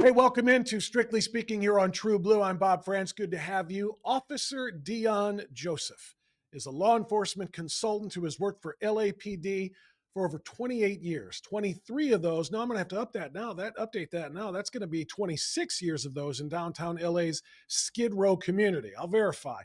Hey, welcome into Strictly Speaking here on True Blue. I'm Bob Frantz. Good to have you. Officer Deon Joseph is a law enforcement consultant who has worked for LAPD for over 28 years. 23 of those. Now I'm going to have to update that now. That's going to be 26 years of those in downtown LA's Skid Row community. I'll verify.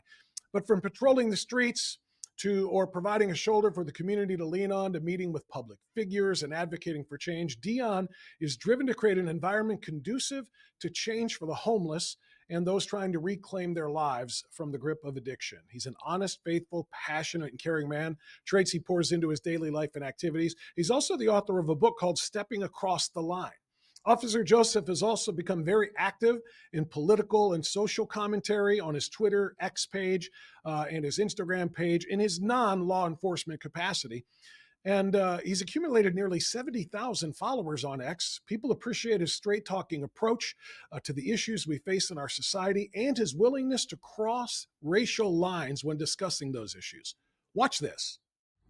But from patrolling the streets to or providing a shoulder for the community to lean on to meeting with public figures and advocating for change, Deon is driven to create an environment conducive to change for the homeless and those trying to reclaim their lives from the grip of addiction. He's an honest, faithful, passionate, and caring man, traits he pours into his daily life and activities. He's also the author of a book called Stepping Across the Line. Officer Joseph has also become very active in political and social commentary on his Twitter X page and his Instagram page in his non-law enforcement capacity. And he's accumulated nearly 70,000 followers on X. People appreciate his straight talking approach to the issues we face in our society and his willingness to cross racial lines when discussing those issues. Watch this.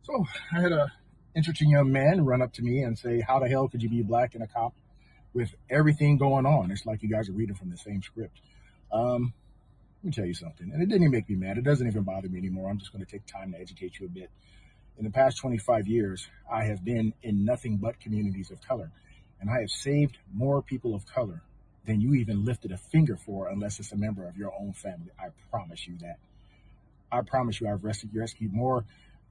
So I had a interesting young man run up to me and say, "How the hell could you be black and a cop with everything going on?" It's like you guys are reading from the same script. Let me tell you something, and it didn't even make me mad. It doesn't even bother me anymore. I'm just going to take time to educate you a bit. In the past 25 years, I have been in nothing but communities of color, and I have saved more people of color than you even lifted a finger for, unless it's a member of your own family. I promise you that. I promise you I've rescued more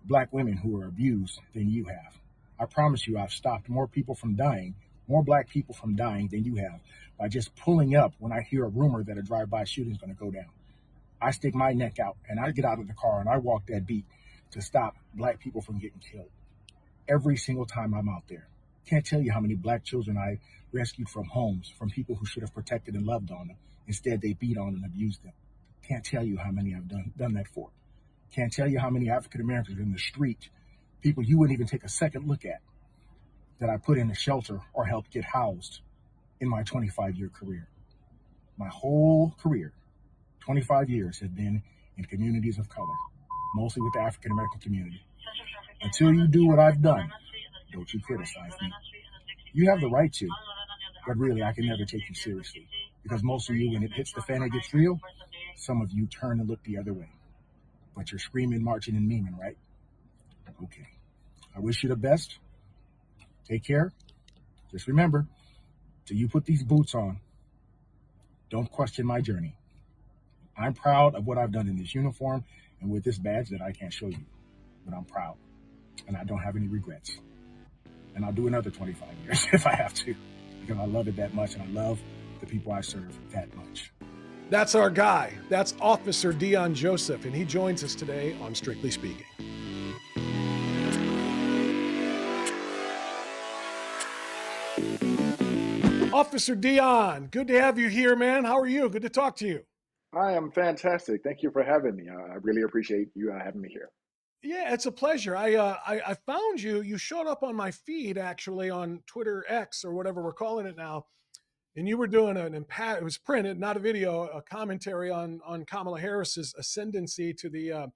black women who were abused than you have. I promise you I've stopped more people from dying, more black people from dying than you have by just pulling up when I hear a rumor that a drive-by shooting is going to go down. I stick my neck out and I get out of the car and I walk that beat to stop black people from getting killed. Every single time I'm out there. Can't tell you how many black children I rescued from homes, from people who should have protected and loved on them. Instead, they beat on and abused them. Can't tell you how many I've done that for. Can't tell you how many African Americans in the street, people you wouldn't even take a second look at, that I put in a shelter or helped get housed in my 25-year career. My whole career, 25 years, have been in communities of color, mostly with the African American community. Until you do what I've done, don't you criticize me. You have the right to, but really I can never take you seriously, because most of you, when it hits the fan and it gets real, some of you turn and look the other way. But you're screaming, marching, and memeing, right? Okay. I wish you the best. Take care. Just remember, till you put these boots on, don't question my journey. I'm proud of what I've done in this uniform and with this badge that I can't show you, but I'm proud, and I don't have any regrets. And I'll do another 25 years if I have to, because I love it that much, and I love the people I serve that much. That's our guy. That's Officer Deon Joseph, and he joins us today on Strictly Speaking. Officer Deon, good to have you here, man. How are you? Good to talk to you. I am fantastic. Thank you for having me. I really appreciate you having me here. Yeah, it's a pleasure. I found you. You showed up on my feed actually on Twitter X or whatever we're calling it now, and you were doing it was printed, not a video, a commentary on Kamala Harris's ascendancy to the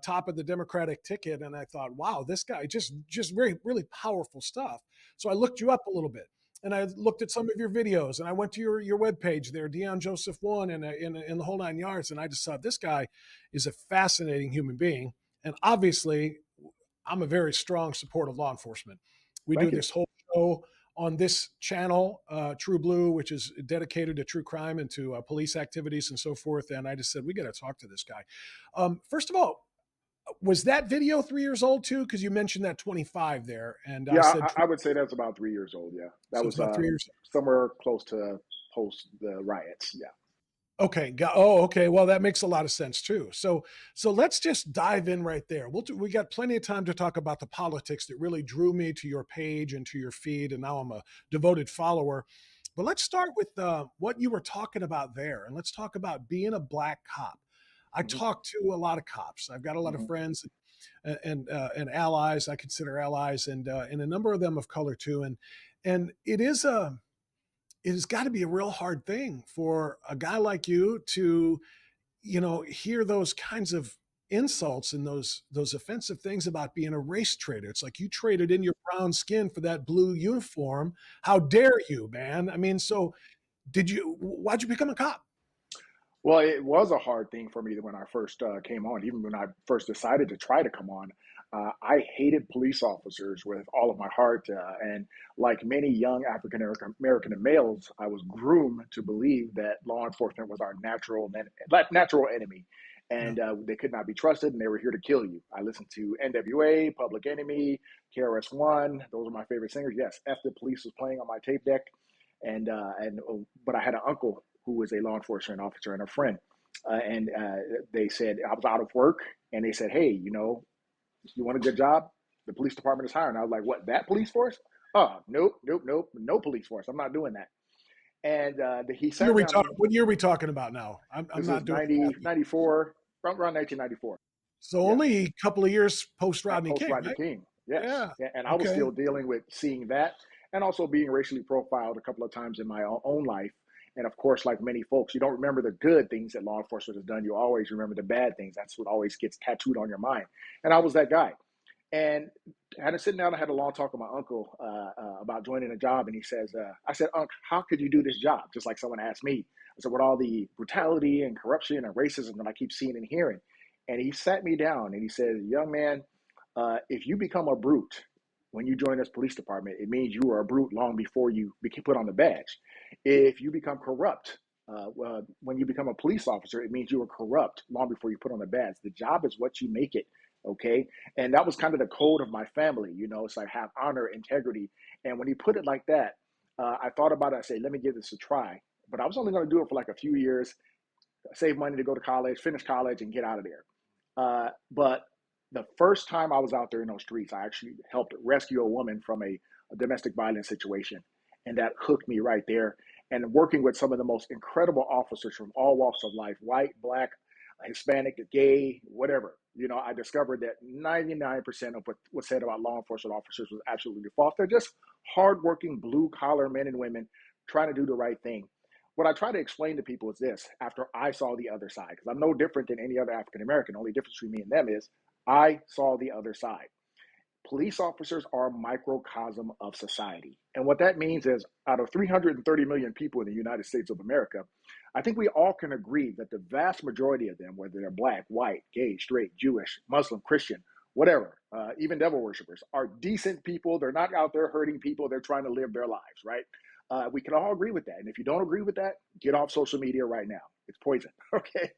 top of the Democratic ticket, and I thought, wow, this guy just very really powerful stuff. So I looked you up a little bit, and I looked at some of your videos, and I went to your webpage there, Deon Joseph One, and in the whole nine yards, and I just thought this guy is a fascinating human being, and obviously, I'm a very strong supporter of law enforcement. We do Thank you. this whole show on this channel, True Blue, which is dedicated to true crime and to police activities and so forth. And I just said, we got to talk to this guy. First of all, was that video 3 years old too? Because you mentioned that 25 there, and I Yeah, said, I would say that's about 3 years old. Yeah, that so it's was about 3 years. somewhere close to post the riots. Yeah. Okay. Oh, okay. Well, that makes a lot of sense too. So let's just dive in right there. We got plenty of time to talk about the politics that really drew me to your page and to your feed, and now I'm a devoted follower. But let's start with what you were talking about there, and let's talk about being a black cop. I hmm talk to a lot of cops. I've got a lot of hmm friends and allies. I consider allies, and a number of them of color too. And it has got to be a real hard thing for a guy like you to, hear those kinds of insults and those offensive things about being a race traitor. It's like you traded in your brown skin for that blue uniform. How dare you, man? I mean, so Why'd you become a cop? Well, it was a hard thing for me when I first came on. Even when I first decided to try to come on, I hated police officers with all of my heart. And like many young African American males, I was groomed to believe that law enforcement was our natural enemy, Yeah. and they could not be trusted, and they were here to kill you. I listened to NWA, Public Enemy, KRS-One. Those are my favorite singers. Yes, F the Police was playing on my tape deck, but I had an uncle who was a law enforcement officer and a friend, and they said I was out of work, and they said, "Hey, you want a good job? The police department is hiring." I was like, "What? That police force? Oh, nope, nope, nope, no police force. I'm not doing that." And he sat down and What year are we talking about now? I'm this not is doing the math. 94, around 1994. So Yeah. only a couple of years post At Rodney post King, Rodney right? King. Yes. Yeah. And I was Okay. still dealing with seeing that and also being racially profiled a couple of times in my own life. And of course, like many folks, you don't remember the good things that law enforcement has done. You always remember the bad things. That's what always gets tattooed on your mind. And I was that guy. And I had to sit down. I had a long talk with my uncle about joining a job, and he says, "I said, Unc, how could you do this job?" Just like someone asked me. I said, "With all the brutality and corruption and racism that I keep seeing and hearing." And he sat me down and he said, "Young man, if you become a brute when you join this police department, it means you were a brute long before you put on the badge. If you become corrupt." When you become a police officer, it means you were corrupt long before you put on the badge. The job is what you make it. Okay. And that was kind of the code of my family, it's like have honor, integrity. And when he put it like that, I thought about it. I said, let me give this a try. But I was only going to do it for like a few years, save money to go to college, finish college, and get out of there. But the first time I was out there in those streets, I actually helped rescue a woman from a domestic violence situation. And that hooked me right there. And working with some of the most incredible officers from all walks of life, white, black, Hispanic, gay, whatever. I discovered that 99% of what was said about law enforcement officers was absolutely false. They're just hardworking, blue collar men and women trying to do the right thing. What I try to explain to people is this after I saw the other side, because I'm no different than any other African American. The only difference between me and them is I saw the other side. Police officers are a microcosm of society. And what that means is out of 330 million people in the United States of America, I think we all can agree that the vast majority of them, whether they're black, white, gay, straight, Jewish, Muslim, Christian, whatever, even devil worshippers, are decent people. They're not out there hurting people. They're trying to live their lives, right? We can all agree with that. And if you don't agree with that, get off social media right now. It's poison, okay?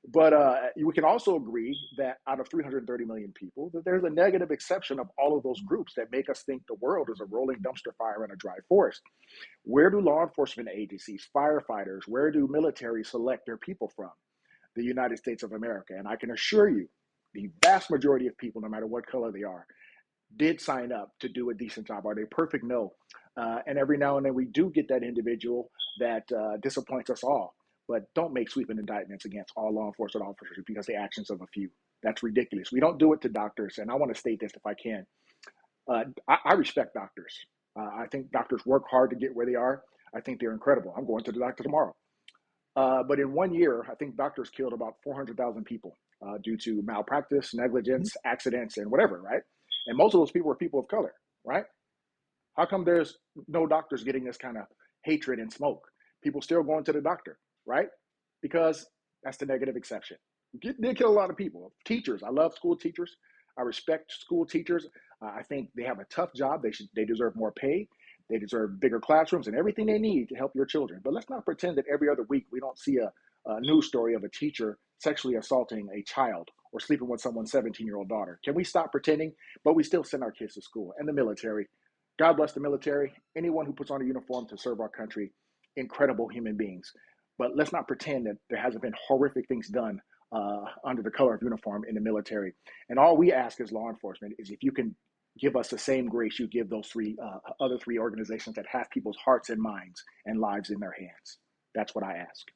But we can also agree that out of 330 million people, that there's a negative exception of all of those groups that make us think the world is a rolling dumpster fire in a dry forest. Where do law enforcement agencies, firefighters, where do military select their people from? The United States of America. And I can assure you, the vast majority of people, no matter what color they are, did sign up to do a decent job. Are they perfect? No. And every now and then we do get that individual that disappoints us all. But don't make sweeping indictments against all law enforcement officers because the actions of a few. That's ridiculous. We don't do it to doctors. And I want to state this if I can. I respect doctors. I think doctors work hard to get where they are. I think they're incredible. I'm going to the doctor tomorrow. But in 1 year, I think doctors killed about 400,000 people due to malpractice, Mhm. negligence, accidents, and whatever, right? And most of those people are people of color, right? How come there's no doctors getting this kind of hatred and smoke? People still going to the doctor, right? Because that's the negative exception. They kill a lot of people. Teachers, I love school teachers. I respect school teachers. I think they have a tough job. They deserve more pay. They deserve bigger classrooms and everything they need to help your children. But let's not pretend that every other week we don't see a news story of a teacher sexually assaulting a child or sleeping with someone's 17-year-old daughter. Can we stop pretending? But we still send our kids to school and the military. God bless the military. Anyone who puts on a uniform to serve our country, incredible human beings. But let's not pretend that there hasn't been horrific things done under the color of uniform in the military. And all we ask as law enforcement is if you can give us the same grace you give those other three organizations that have people's hearts and minds and lives in their hands. That's what I ask.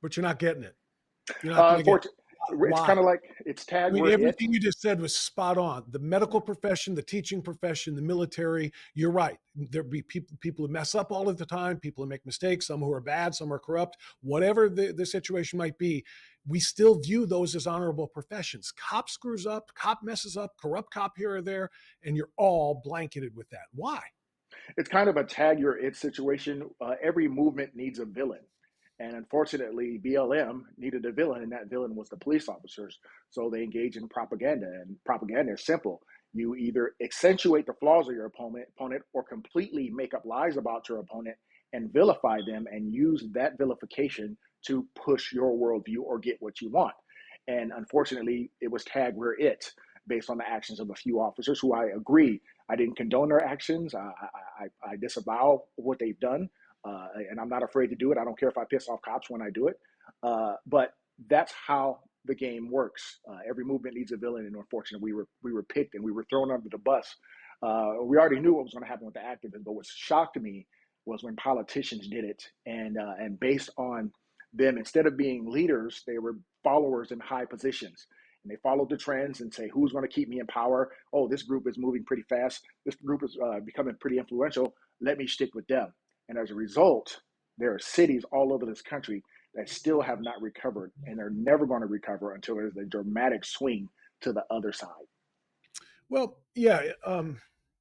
But you're not getting it. You're not going to get it. Unfortunately, it's Why? kind of like it's I tag, mean, we're it. everything you just said was spot on. The medical profession, the teaching profession, the military, you're right. There'll be people who mess up all of the time, people who make mistakes, some who are bad, some are corrupt, whatever the situation might be. We still view those as honorable professions. Cop screws up, cop messes up, corrupt cop here or there, and you're all blanketed with that. Why? It's kind of a tag your it situation. Every movement needs a villain. And unfortunately, BLM needed a villain, and that villain was the police officers. So they engage in propaganda, and propaganda is simple. You either accentuate the flaws of your opponent or completely make up lies about your opponent and vilify them and use that vilification to push your worldview or get what you want. And unfortunately, it was tagged we're it based on the actions of a few officers who I agree. I didn't condone their actions. I disavow what they've done, and I'm not afraid to do it. I don't care if I piss off cops when I do it. But that's how the game works. Every movement needs a villain, and unfortunately, we were picked and we were thrown under the bus. We already knew what was going to happen with the activists, but what shocked me was when politicians did it, and based on them, instead of being leaders, they were followers in high positions. And they followed the trends and say, who's going to keep me in power? Oh, this group is moving pretty fast. This group is becoming pretty influential. Let me stick with them. And as a result, there are cities all over this country that still have not recovered, and they're never going to recover until there's a dramatic swing to the other side. Well, yeah.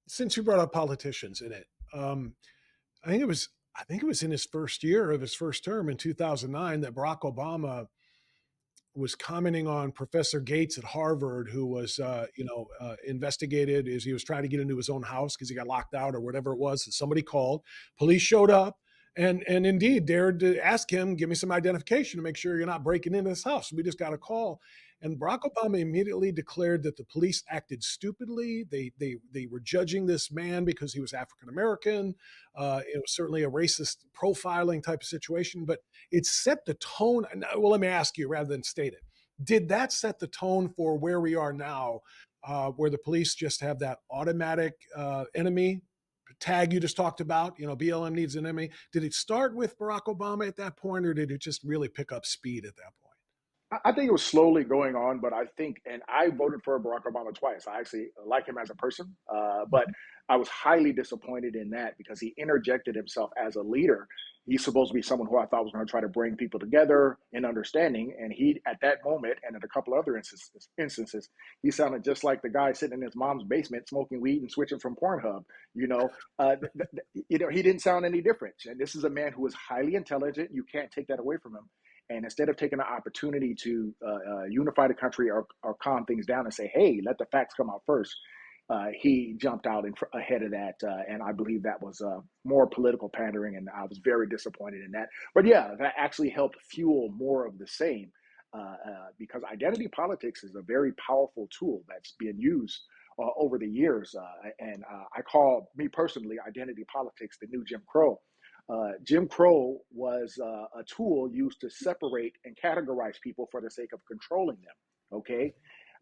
Since you brought up politicians in it, I think it was in his first year of his first term in 2009 that Barack Obama was commenting on Professor Gates at Harvard, who was, investigated as he was trying to get into his own house because he got locked out or whatever it was. And somebody called, police showed up, and indeed dared to ask him, "Give me some identification to make sure you're not breaking into this house. We just got a call." And Barack Obama immediately declared that the police acted stupidly. They were judging this man because he was African American. It was certainly a racist profiling type of situation, but it set the tone. Well, let me ask you rather than state it. Did that set the tone for where we are now, where the police just have that automatic enemy tag you just talked about? BLM needs an enemy. Did it start with Barack Obama at that point, or did it just really pick up speed at that point? I think it was slowly going on, but I think, and I voted for Barack Obama twice. I actually like him as a person, but I was highly disappointed in that because he interjected himself as a leader. He's supposed to be someone who I thought was going to try to bring people together in understanding. And he, at that moment, and at a couple other instances, he sounded just like the guy sitting in his mom's basement smoking weed and switching from Pornhub. He didn't sound any different. And this is a man who is highly intelligent. You can't take that away from him. And instead of taking the opportunity to unify the country or calm things down and say, hey, let the facts come out first, he jumped out ahead of that. And I believe that was more political pandering. And I was very disappointed in that. But yeah, that actually helped fuel more of the same because identity politics is a very powerful tool that's being used over the years. I call, me personally, identity politics the new Jim Crow. Jim Crow was a tool used to separate and categorize people for the sake of controlling them. Okay.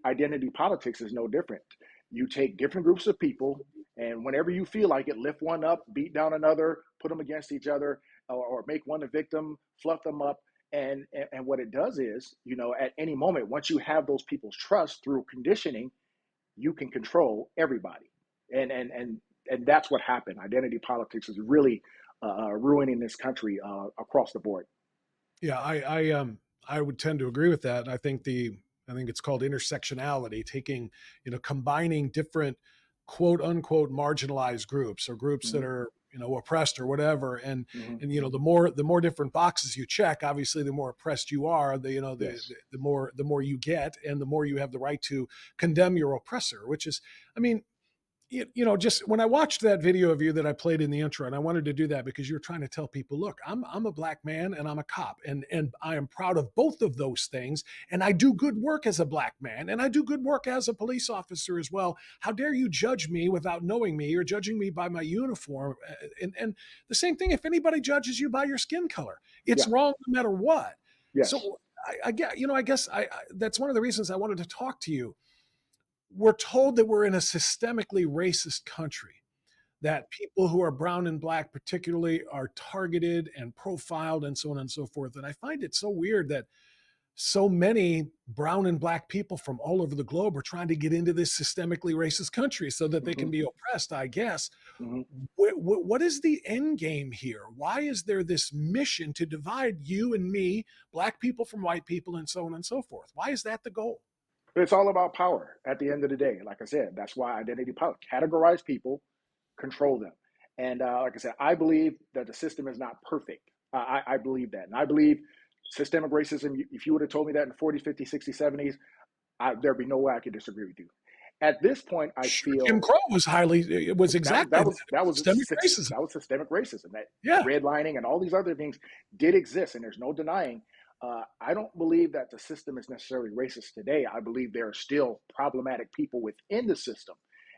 Identity politics is no different. You take different groups of people, and whenever you feel like it, lift one up, beat down another, put them against each other, or make one a victim, fluff them up. And what it does is, at any moment, once you have those people's trust through conditioning, you can control everybody. And that's what happened. Identity politics is really ruining this country across the board. Yeah, I would tend to agree with that. I think it's called intersectionality, taking, combining different quote unquote marginalized groups or groups that are, oppressed or whatever. And the more different boxes you check, obviously the more oppressed you are, Yes. the more you get, and the more you have the right to condemn your oppressor, which is, I mean, just when I watched that video of you that I played in the intro, and I wanted to do that because you're trying to tell people, look, I'm a black man and I'm a cop, and I am proud of both of those things, and I do good work as a black man, and I do good work as a police officer as well. How dare you judge me without knowing me? You're judging me by my uniform, and the same thing if anybody judges you by your skin color, it's Yeah. wrong no matter what. Yes. So I guess that's one of the reasons I wanted to talk to you. We're told that we're in a systemically racist country, that people who are brown and black particularly are targeted and profiled and so on and so forth. And I find it so weird that so many brown and black people from all over the globe are trying to get into this systemically racist country so that they can be oppressed, I guess. What is the end game here? Why is there this mission to divide you and me, black people from white people, and so on and so forth? Why is that the goal? It's all about power at the end of the day. Like I said, that's why identity politics, categorize people, control them. And like I said, I believe that the system is not perfect. I believe that. And I believe systemic racism, if you would have told me that in the 40s, 50s, 60s, 70s, there'd be no way I could disagree with you. At this point, I Sure, Jim feel Crow was it was exactly that. It was systemic racism. that was systemic racism. That Yeah. redlining and all these other things did exist, and there's no denying. I don't believe that the system is necessarily racist today. I believe there are still problematic people within the system,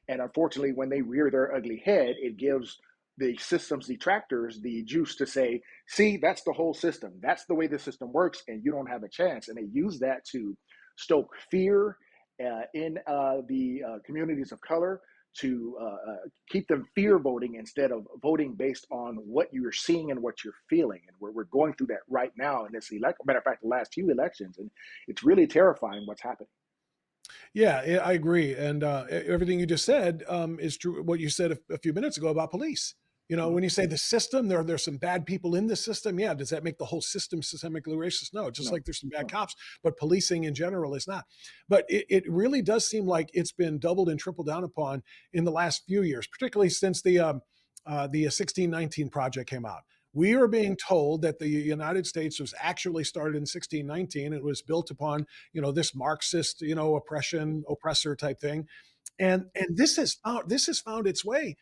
and unfortunately, when they rear their ugly head, it gives the system's detractors the juice to say, "See, that's the whole system. That's the way the system works, and you don't have a chance." And they use that to stoke fear in the communities of color, to keep them fear voting instead of voting based on what you're seeing and what you're feeling. And we're going through that right now in this election. Matter of fact, the last few elections, and it's really terrifying what's happening. Yeah, I agree, and everything you just said is true. What you said a few minutes ago about police. You know, Mhm. when you say the system, there's some bad people in the system. Yeah, does that make the whole system systemically racist? No, just No, like there's some bad no. cops, but policing in general is not. But it really does seem like it's been doubled and tripled down upon in the last few years, particularly since the 1619 project came out. We are being told that the United States was actually started in 1619. It was built upon, this Marxist, oppressor type thing. And this has found its way,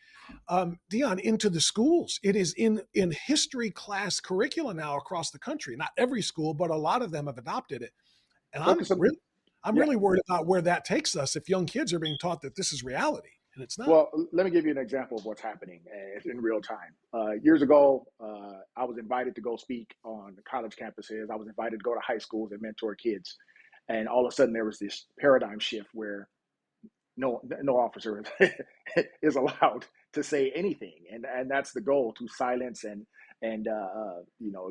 Deon, into the schools. It is in history class curricula now across the country. Not every school, but a lot of them have adopted it. And Focus on, I'm yeah. really worried about where that takes us if young kids are being taught that this is reality and it's not. Well, let me give you an example of what's happening in real time. Years ago, I was invited to go speak on college campuses. I was invited to go to high schools and mentor kids. And all of a sudden, there was this paradigm shift where no officer is allowed to say anything, and that's the goal, to silence and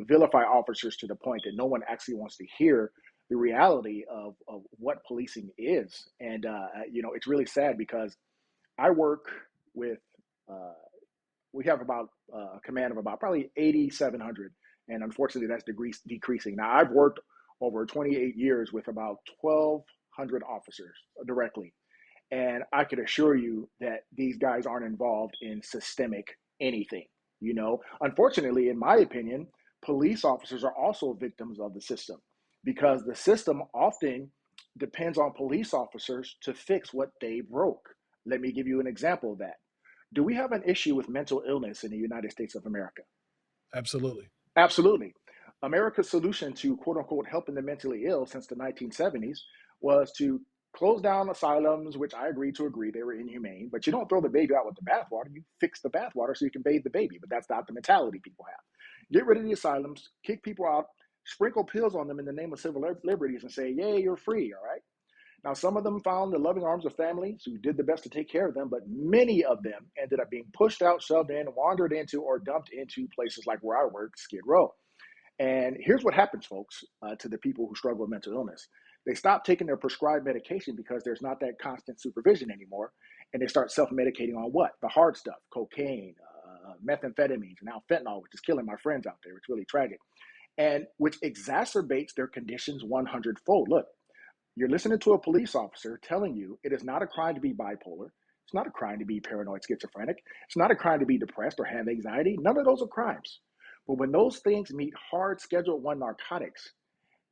vilify officers to the point that no one actually wants to hear the reality of what policing is. And it's really sad because I work with uh, we have about a command of about probably 8,700, and unfortunately that's decreasing. Now I've worked over 28 years with about 1,200 officers directly, and I could assure you that these guys aren't involved in systemic anything. Unfortunately, in my opinion, police officers are also victims of the system, because the system often depends on police officers to fix what they broke. Let me give you an example of that. Do we have an issue with mental illness in the United States of America? Absolutely. Absolutely. America's solution to quote unquote helping the mentally ill since the 1970s was to close down asylums, which I agree they were inhumane, but you don't throw the baby out with the bathwater. You fix the bathwater so you can bathe the baby, but that's not the mentality people have. Get rid of the asylums, kick people out, sprinkle pills on them in the name of civil liberties and say, yay, you're free, all right? Now, some of them found the loving arms of families who did the best to take care of them, but many of them ended up being pushed out, shoved in, wandered into, or dumped into places like where I work, Skid Row. And here's what happens, folks, to the people who struggle with mental illness. They stop taking their prescribed medication because there's not that constant supervision anymore. And they start self medicating on what? The hard stuff: cocaine, methamphetamines, and now fentanyl, which is killing my friends out there. It's really tragic. And which exacerbates their conditions 100-fold. Look, you're listening to a police officer telling you it is not a crime to be bipolar. It's not a crime to be paranoid schizophrenic. It's not a crime to be depressed or have anxiety. None of those are crimes. But when those things meet hard Schedule 1 narcotics,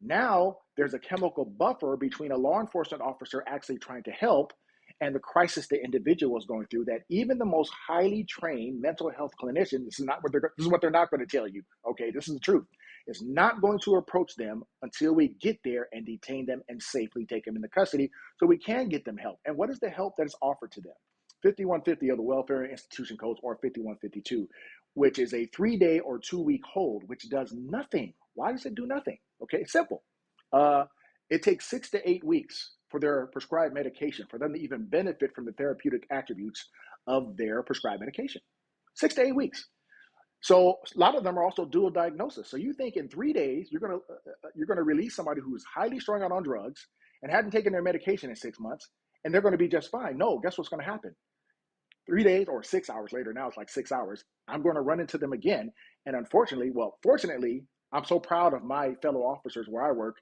now there's a chemical buffer between a law enforcement officer actually trying to help and the crisis the individual is going through, that even the most highly trained mental health clinician, this is what they're not going to tell you. Okay, this is the truth. Is not going to approach them until we get there and detain them and safely take them into custody so we can get them help. And what is the help that is offered to them? 5150 of the Welfare Institution Codes, or 5152, which is a 3-day or 2-week hold, which does nothing. Why does it do nothing? Okay, it's simple. Uh, it takes 6 to 8 weeks for their prescribed medication, for them to even benefit from the therapeutic attributes of their prescribed medication. 6 to 8 weeks. So a lot of them are also dual diagnosis. So you think in 3 days you're gonna release somebody who's highly strung out on drugs and hadn't taken their medication in 6 months, and they're going to be just fine. No, guess what's going to happen? 3 days or 6 hours later, now it's like 6 hours, I'm going to run into them again. And fortunately, I'm so proud of my fellow officers where I work.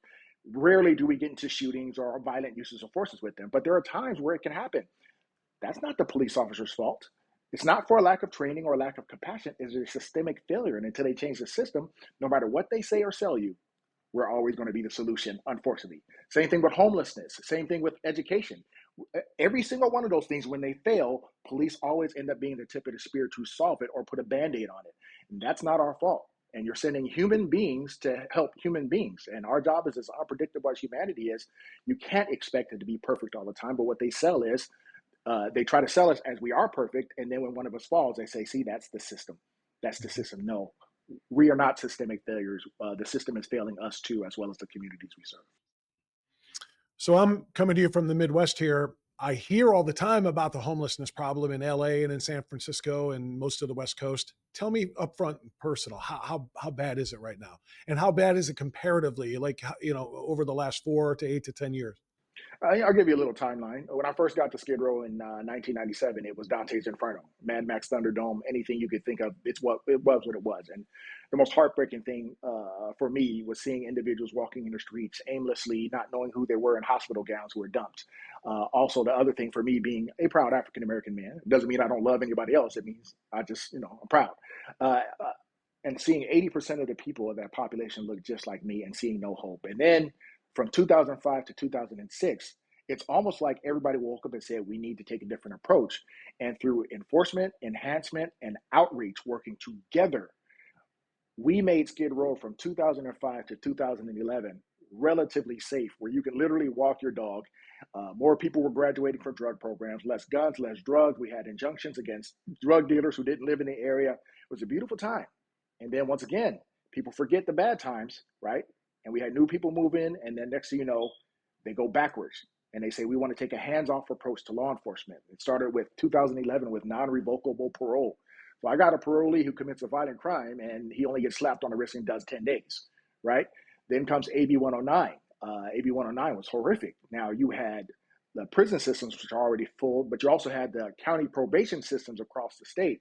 Rarely do we get into shootings or violent uses of forces with them, but there are times where it can happen. That's not the police officer's fault. It's not for a lack of training or a lack of compassion. It's a systemic failure. And until they change the system, no matter what they say or sell you, we're always going to be the solution, unfortunately. Same thing with homelessness. Same thing with education. Every single one of those things, when they fail, police always end up being the tip of the spear to solve it or put a Band-Aid on it. And that's not our fault. And you're sending human beings to help human beings. And our job is as unpredictable as humanity is. You can't expect it to be perfect all the time. But what they sell is they try to sell us as we are perfect. And then when one of us falls, they say, see, that's the system. That's the system. No, we are not systemic failures. The system is failing us too, as well as the communities we serve. So I'm coming to you from the Midwest here. I hear all the time about the homelessness problem in LA and in San Francisco and most of the West Coast. Tell me upfront and personal, how bad is it right now? And how bad is it comparatively, like, over the last 4 to 8 to 10 years? I'll give you a little timeline. When I first got to Skid Row in 1997, it was Dante's Inferno, Mad Max Thunderdome, anything you could think of. It was what it was. And the most heartbreaking thing for me was seeing individuals walking in the streets aimlessly, not knowing who they were in hospital gowns who were dumped. Also, the other thing for me, being a proud African American man, it doesn't mean I don't love anybody else. It means I just, I'm proud. And seeing 80% of the people of that population look just like me and seeing no hope. And then from 2005 to 2006, it's almost like everybody woke up and said, we need to take a different approach. And through enforcement, enhancement, and outreach working together, we made Skid Row from 2005 to 2011 relatively safe, where you can literally walk your dog. More people were graduating from drug programs, less guns, less drugs. We had injunctions against drug dealers who didn't live in the area. It was a beautiful time. And then once again, people forget the bad times, right? And we had new people move in, and then next thing you know, they go backwards. And they say, we want to take a hands-off approach to law enforcement. It started with 2011 with non-revocable parole. So I got a parolee who commits a violent crime, and he only gets slapped on the wrist and does 10 days, right? Then comes AB 109. AB 109 was horrific. Now you had the prison systems, which are already full, but you also had the county probation systems across the state.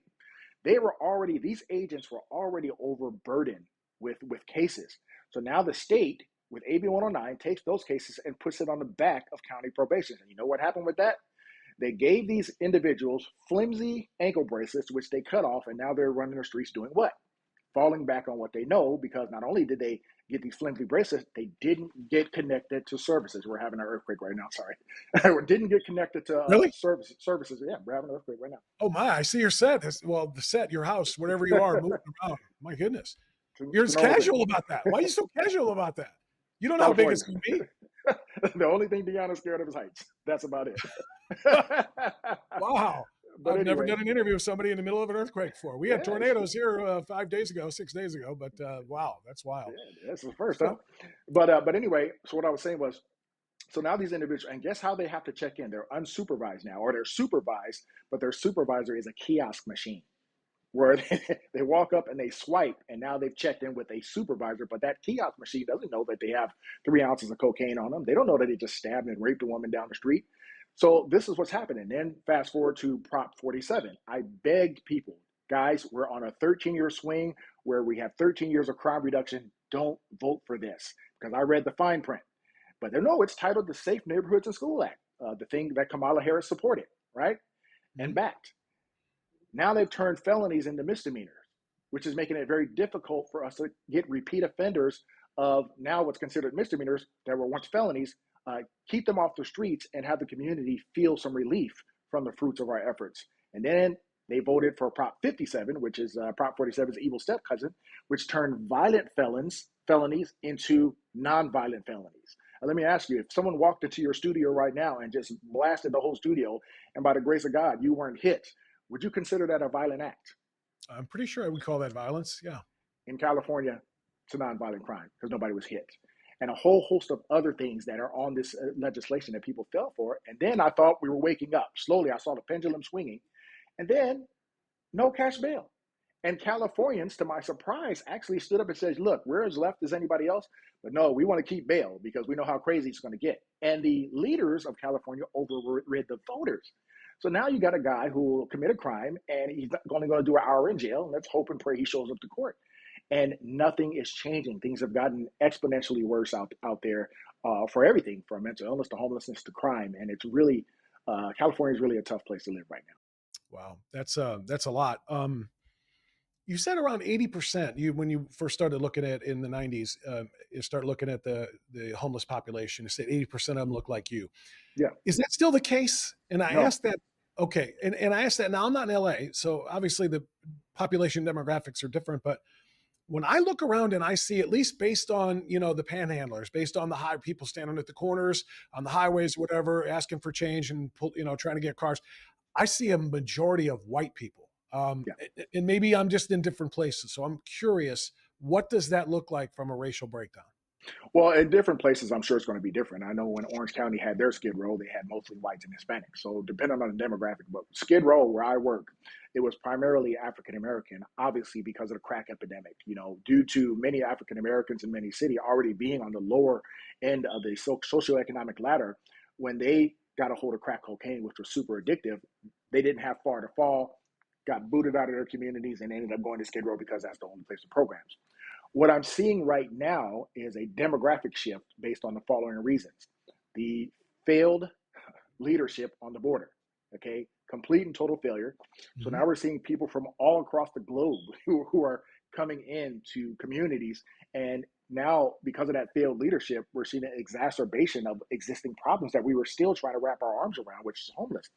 These agents were already overburdened with cases. So now the state, with AB 109, takes those cases and puts it on the back of county probation. And you know what happened with that? They gave these individuals flimsy ankle bracelets, which they cut off, and now they're running the streets doing what? Falling back on what they know, because not only did they get these flimsy bracelets, they didn't get connected to services. We're having an earthquake right now, sorry. Didn't get connected to Really? services. Yeah, we're having an earthquake right now. Oh my, I see your set. The set, your house, wherever you are, moving around. My goodness. You're as casual about that. Why are you so casual about that? You don't know how big it's going to be. The only thing Deon is scared of is heights. That's about it. Wow. I've never done an interview with somebody in the middle of an earthquake before. We had tornadoes here 6 days ago, but wow, that's wild. Yeah, that's the first, huh? But anyway, so what I was saying was, so now these individuals, and guess how they have to check in? They're unsupervised now, or they're supervised, but their supervisor is a kiosk machine where they walk up and they swipe, and now they've checked in with a supervisor, but that kiosk machine doesn't know that they have 3 ounces of cocaine on them. They don't know that they just stabbed and raped a woman down the street. So this is what's happening. Then fast forward to Prop 47. I begged people, guys, we're on a 13-year swing where we have 13 years of crime reduction. Don't vote for this, because I read the fine print. But no, it's titled the Safe Neighborhoods and School Act, the thing that Kamala Harris supported, right? And backed. Now they've turned felonies into misdemeanors, which is making it very difficult for us to get repeat offenders of now what's considered misdemeanors that were once felonies, keep them off the streets and have the community feel some relief from the fruits of our efforts. And then they voted for Prop 57, which is Prop 47's evil step cousin, which turned violent felonies into non-violent felonies. Let me ask you, if someone walked into your studio right now and just blasted the whole studio, and by the grace of God, you weren't hit, would you consider that a violent act? I'm pretty sure I would call that violence. Yeah. In California, it's a nonviolent crime because nobody was hit. And a whole host of other things that are on this legislation that people fell for. And then I thought we were waking up. Slowly, I saw the pendulum swinging. And then no cash bail. And Californians, to my surprise, actually stood up and said, look, we're as left as anybody else, but no, we want to keep bail because we know how crazy it's going to get. And the leaders of California overrid the voters. So now you got a guy who will commit a crime and he's only going to do an hour in jail. And let's hope and pray he shows up to court. And nothing is changing. Things have gotten exponentially worse out there for everything, from mental illness to homelessness to crime. And it's really, California is really a tough place to live right now. Wow, that's a lot. You said around 80%. You when you first started looking at in the 90s, you started looking at the homeless population. You said 80% of them look like you. Yeah, Is that still the case? And I no. asked that. Okay, and I asked that. Now I'm not in LA, so obviously the population demographics are different. But when I look around and I see, at least based on the panhandlers, based on the high people standing at the corners on the highways, whatever, asking for change and trying to get cars, I see a majority of white people. Yeah. And maybe I'm just in different places. So I'm curious, what does that look like from a racial breakdown? Well, in different places, I'm sure it's going to be different. I know when Orange County had their Skid Row, they had mostly whites and Hispanics. So depending on the demographic, but Skid Row, where I work, it was primarily African American, obviously because of the crack epidemic. Due to many African Americans in many cities already being on the lower end of the socioeconomic ladder, when they got a hold of crack cocaine, which was super addictive, they didn't have far to fall, got booted out of their communities, and ended up going to Skid Row because that's the only place for programs. What I'm seeing right now is a demographic shift based on the following reasons: the failed leadership on the border, okay, complete and total failure. So Mhm. now we're seeing people from all across the globe who are coming into communities. And now, because of that failed leadership, we're seeing an exacerbation of existing problems that we were still trying to wrap our arms around, which is homeless.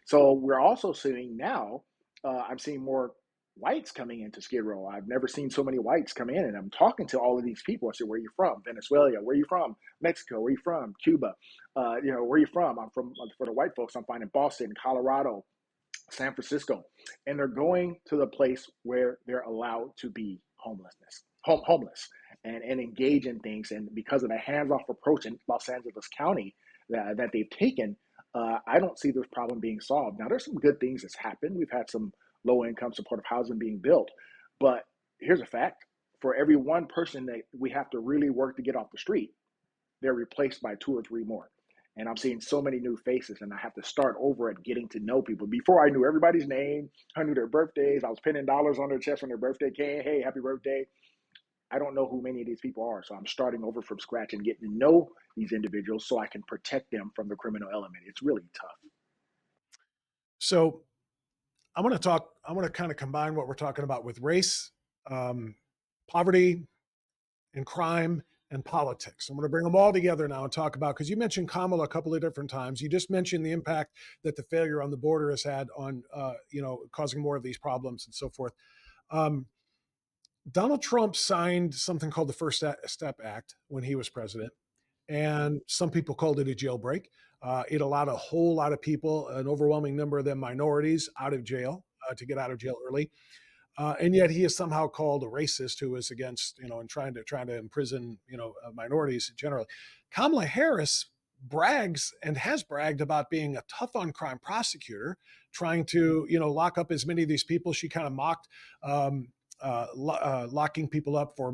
So we're also seeing now, I'm seeing more whites coming into Skid Row. I've never seen so many whites come in, and I'm talking to all of these people. I say, "Where are you from? Venezuela? Where are you from? Mexico? Where are you from? Cuba? Where are you from?" I'm from, for the white folks, I'm finding Boston, Colorado, San Francisco, and they're going to the place where they're allowed to be homeless, and engage in things. And because of the hands-off approach in Los Angeles County that they've taken, I don't see this problem being solved. Now, there's some good things that's happened. We've had some low-income supportive housing being built, but here's a fact: for every one person that we have to really work to get off the street, they're replaced by two or three more. And I'm seeing so many new faces, and I have to start over at getting to know people. Before, I knew everybody's name, I knew their birthdays, I was pinning dollars on their chest when their birthday came. Hey, happy birthday. I don't know who many of these people are. So I'm starting over from scratch and getting to know these individuals so I can protect them from the criminal element. It's really tough. So I want to kind of combine what we're talking about with race, um, poverty, and crime and politics. I'm going to bring them all together now and talk about, because you mentioned Kamala a couple of different times. You just mentioned the impact that the failure on the border has had on, causing more of these problems and so forth. Um, Donald Trump signed something called the First Step Act when he was president, and some people called it a jailbreak. It allowed a whole lot of people, an overwhelming number of them minorities, out of jail to get out of jail early. And yet he is somehow called a racist who is against, and trying to imprison, minorities generally. Kamala Harris brags and has bragged about being a tough on crime prosecutor, trying to, lock up as many of these people. She kind of mocked locking people up for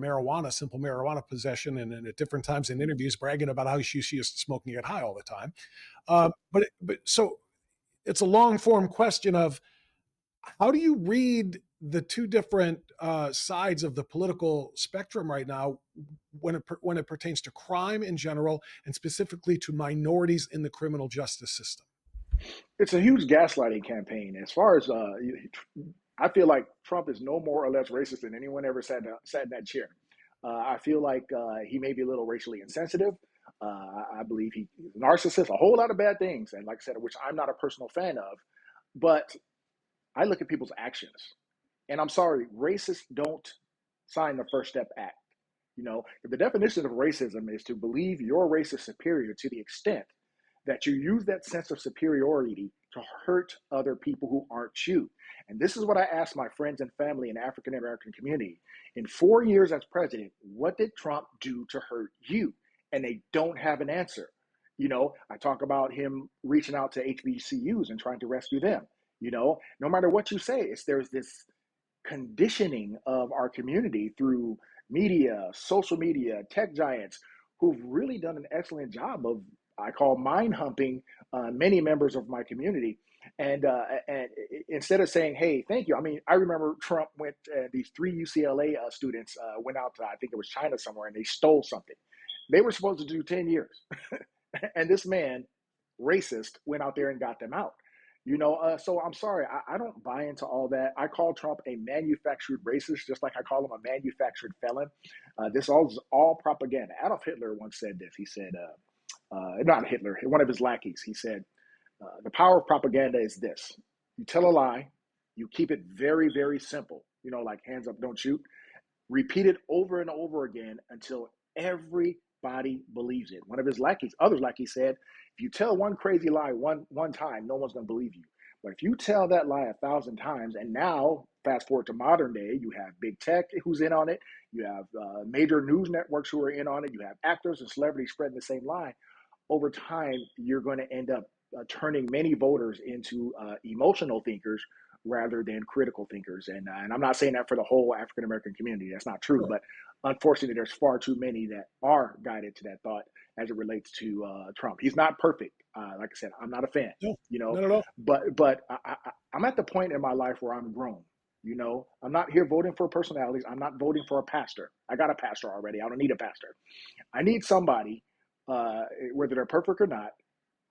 simple marijuana possession, and at different times in interviews, bragging about how she used to smoke and get high all the time. But so it's a long form question of, how do you read the two different sides of the political spectrum right now when it pertains to crime in general and specifically to minorities in the criminal justice system? It's a huge gaslighting campaign. As far as I feel like Trump is no more or less racist than anyone ever sat in that chair. I feel like he may be a little racially insensitive. I believe he's a narcissist, a whole lot of bad things, and like I said, which I'm not a personal fan of. But I look at people's actions, and I'm sorry, racists don't sign the First Step Act. If the definition of racism is to believe your race is superior to the extent that you use that sense of superiority to hurt other people who aren't you. And this is what I asked my friends and family in the African American community. In 4 years as president, what did Trump do to hurt you? And they don't have an answer. I talk about him reaching out to HBCUs and trying to rescue them. No matter what you say, there's this conditioning of our community through media, social media, tech giants who've really done an excellent job of, I call, mind humping many members of my community. And instead of saying, "Hey, thank you," I mean, I remember Trump went. These three UCLA students went out to, I think it was China somewhere, and they stole something. They were supposed to do 10 years, and this man, racist, went out there and got them out. So I'm sorry, I don't buy into all that. I call Trump a manufactured racist, just like I call him a manufactured felon. This all propaganda. Adolf Hitler once said this. He said, not Hitler, one of his lackeys. He said, the power of propaganda is this: you tell a lie, you keep it very, very simple. Like hands up, don't shoot. Repeat it over and over again until everybody believes it. One of his other lackeys said, if you tell one crazy lie one time, no one's going to believe you. But if you tell that lie 1,000 times, and now fast forward to modern day, you have big tech who's in on it, you have major news networks who are in on it, you have actors and celebrities spreading the same lie. Over time, you're going to end up turning many voters into emotional thinkers rather than critical thinkers. And I'm not saying that for the whole African American community. That's not true. Sure. But unfortunately, there's far too many that are guided to that thought as it relates to Trump. He's not perfect. Like I said, I'm not a fan. No, not at all. But I'm at the point in my life where I'm grown. I'm not here voting for personalities. I'm not voting for a pastor. I got a pastor already. I don't need a pastor. I need somebody, whether they're perfect or not,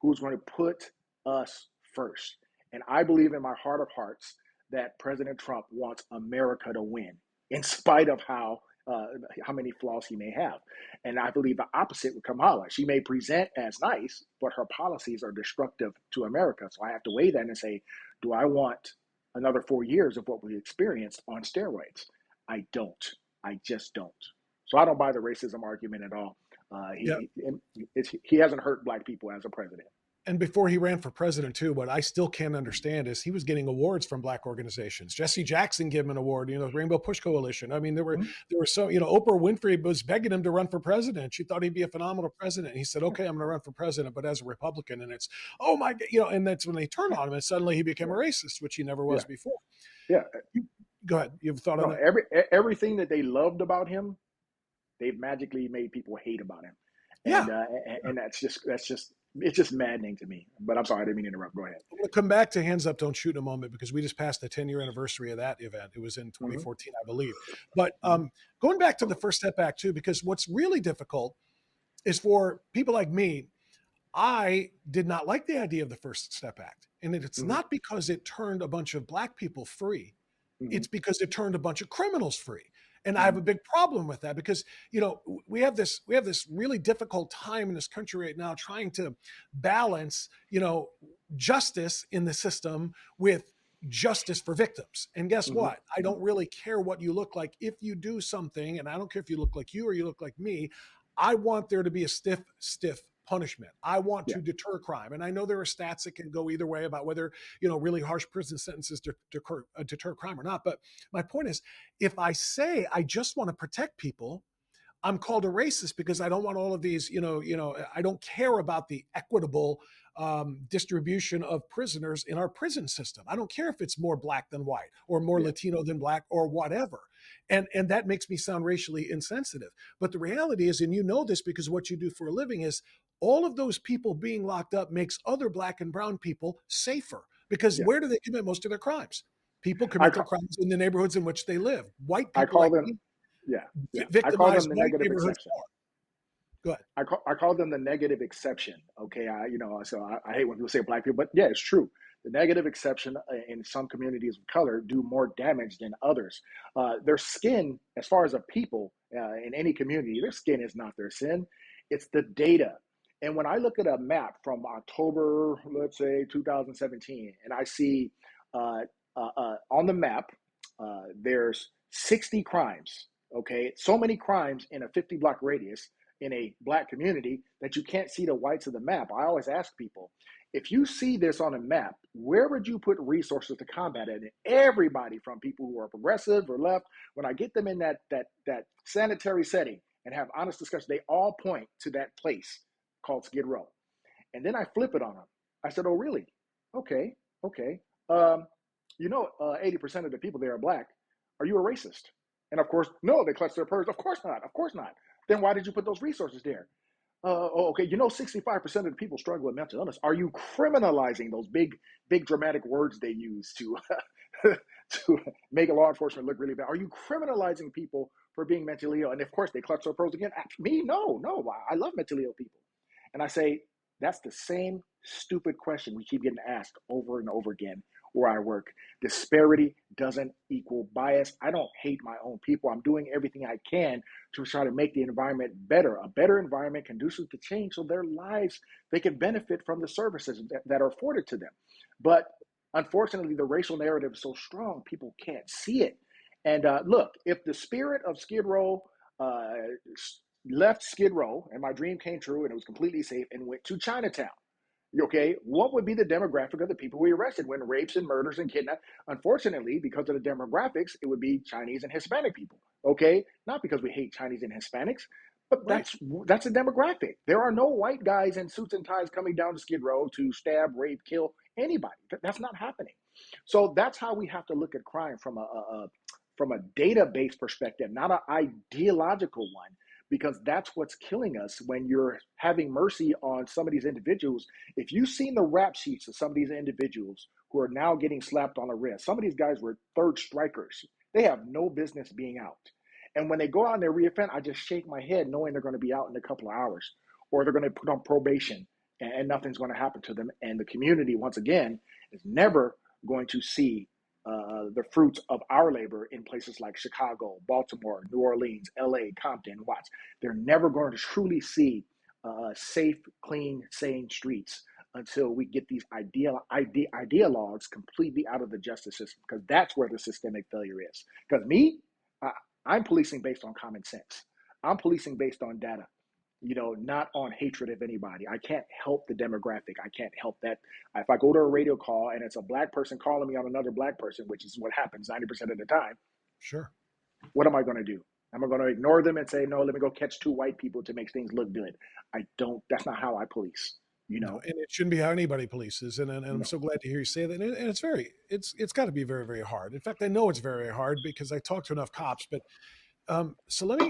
who's going to put us first. And I believe in my heart of hearts that President Trump wants America to win, in spite of how many flaws he may have. And I believe the opposite with Kamala. She may present as nice, but her policies are destructive to America. So I have to weigh that and say, do I want another 4 years of what we experienced on steroids? I don't. I just don't. So I don't buy the racism argument at all. Yeah. He hasn't hurt black people as a president. And before he ran for president too, what I still can't understand is he was getting awards from black organizations. Jesse Jackson gave him an award, the Rainbow Push Coalition. I mean, there were so, Oprah Winfrey was begging him to run for president. She thought he'd be a phenomenal president. He said, okay, I'm going to run for president, but as a Republican. And it's, oh my, and that's when they turned on him and suddenly he became a racist, which he never was before. Yeah. Go ahead. You have a thought on that? Everything that they loved about him, they've magically made people hate about him. And, and that's just maddening to me. But I'm sorry, I didn't mean to interrupt. Go ahead. I'm going to come back to Hands Up, Don't Shoot in a moment because we just passed the 10-year anniversary of that event. It was in 2014, I believe. But going back to the First Step Act too, because what's really difficult is for people like me, I did not like the idea of the First Step Act. And it's not because it turned a bunch of black people free. It's because it turned a bunch of criminals free. And I have a big problem with that because, we have this really difficult time in this country right now trying to balance, justice in the system with justice for victims. And guess what? I don't really care what you look like. If you do something, and I don't care if you look like you or you look like me, I want there to be a stiff punishment. I want to deter crime. And I know there are stats that can go either way about whether, really harsh prison sentences deter crime or not. But my point is, if I say I just want to protect people, I'm called a racist because I don't want all of these, I don't care about the equitable distribution of prisoners in our prison system. I don't care if it's more black than white or more Latino than black or whatever. And that makes me sound racially insensitive. But the reality is, and this because what you do for a living is all of those people being locked up makes other black and brown people safer because where do they commit most of their crimes? People commit their crimes in the neighborhoods in which they live. White people I call them the negative exception. Go ahead. I call them the negative exception. Okay, so I hate when people say black people, but yeah, it's true. The negative exception in some communities of color do more damage than others. Their skin, as far as a people in any community, their skin is not their sin. It's the data. And when I look at a map from October, let's say 2017, and I see on the map, there's 60 crimes. Okay, so many crimes in a 50-block radius in a black community that you can't see the whites of the map. I always ask people, if you see this on a map, where would you put resources to combat it? And everybody from people who are progressive or left, when I get them in that sanitary setting and have honest discussion, they all point to that place called Skid Row. And then I flip it on them. I said, oh, really? Okay. 80% of the people there are black. Are you a racist? And of course, no, they clutch their pearls. Of course not. Then why did you put those resources there? 65% of the people struggle with mental illness. Are you criminalizing those big dramatic words they use to to make a law enforcement look really bad? Are you criminalizing people for being mentally ill? And of course, they clutch their pearls again. Me, no. I love mentally ill people. And I say, That's the same stupid question we keep getting asked over and over again where I work. Disparity doesn't equal bias. I don't hate my own people. I'm doing everything I can to try to make the environment better, a better environment conducive to change so their lives, they can benefit from the services that are afforded to them. But unfortunately, the racial narrative is so strong, people can't see it. And look, if the spirit of Skid Row uh, left Skid Row and my dream came true and it was completely safe and went to Chinatown, okay, what would be the demographic of the people we arrested when rapes and murders and kidnaps? Unfortunately, because of the demographics, it would be Chinese and Hispanic people. Okay, not because we hate Chinese and Hispanics, but Right. that's a demographic. There are no white guys in suits and ties coming down to Skid Row to stab, rape, kill anybody. That's not happening. So that's how we have to look at crime from a database perspective, not an ideological one, because that's what's killing us when you're having mercy on some of these individuals. If you've seen the rap sheets of some of these individuals who are now getting slapped on the wrist, some of these guys were third strikers. They have no business being out. And when they go out and they reoffend, I just shake my head knowing they're going to be out in a couple of hours or they're going to put on probation and nothing's going to happen to them. And the community, once again, is never going to see the fruits of our labor in places like Chicago, Baltimore, New Orleans, LA, Compton, Watts. They're never going to truly see safe, clean, sane streets until we get these ideologues completely out of the justice system, because that's where the systemic failure is. Because me, I'm policing based on common sense. I'm policing based on data, not on hatred of anybody. I can't help the demographic. I can't help that. If I go to a radio call and it's a black person calling me on another black person, which is what happens 90% of the time, Sure. what am I going to do? Am I going to ignore them and say, no, let me go catch two white people to make things look good? I don't, that's not how I police, No, and it shouldn't be how anybody polices, and I'm No. so glad to hear you say that. And it's got to be very, very hard. In fact, I know it's very hard because I talk to enough cops. But so let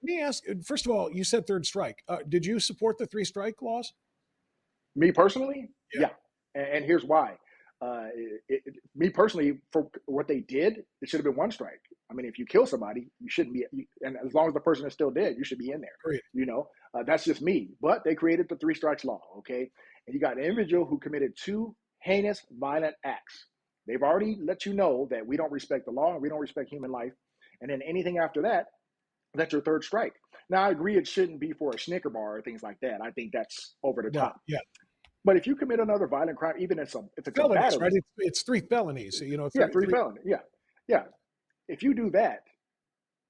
me ask. First of all, you said third strike. Did you support the three strike laws? Me personally, Yeah, yeah, and here's why. Me personally, for what they did, it should have been one strike. I mean, if you kill somebody, you shouldn't be, and as long as the person is still dead, you should be in there. great. That's just me. But they created the three strikes law, okay? And you got an individual who committed two heinous, violent acts. They've already let you know that we don't respect the law and we don't respect human life. And then anything after that, that's your third strike. Now, I agree it shouldn't be for a Snicker bar or things like that. I think that's over the Well, top. yeah, But if you commit another violent crime, even if it's a felonies, right? battery, It's three felonies. yeah, three Three. felony, yeah, yeah. If you do that,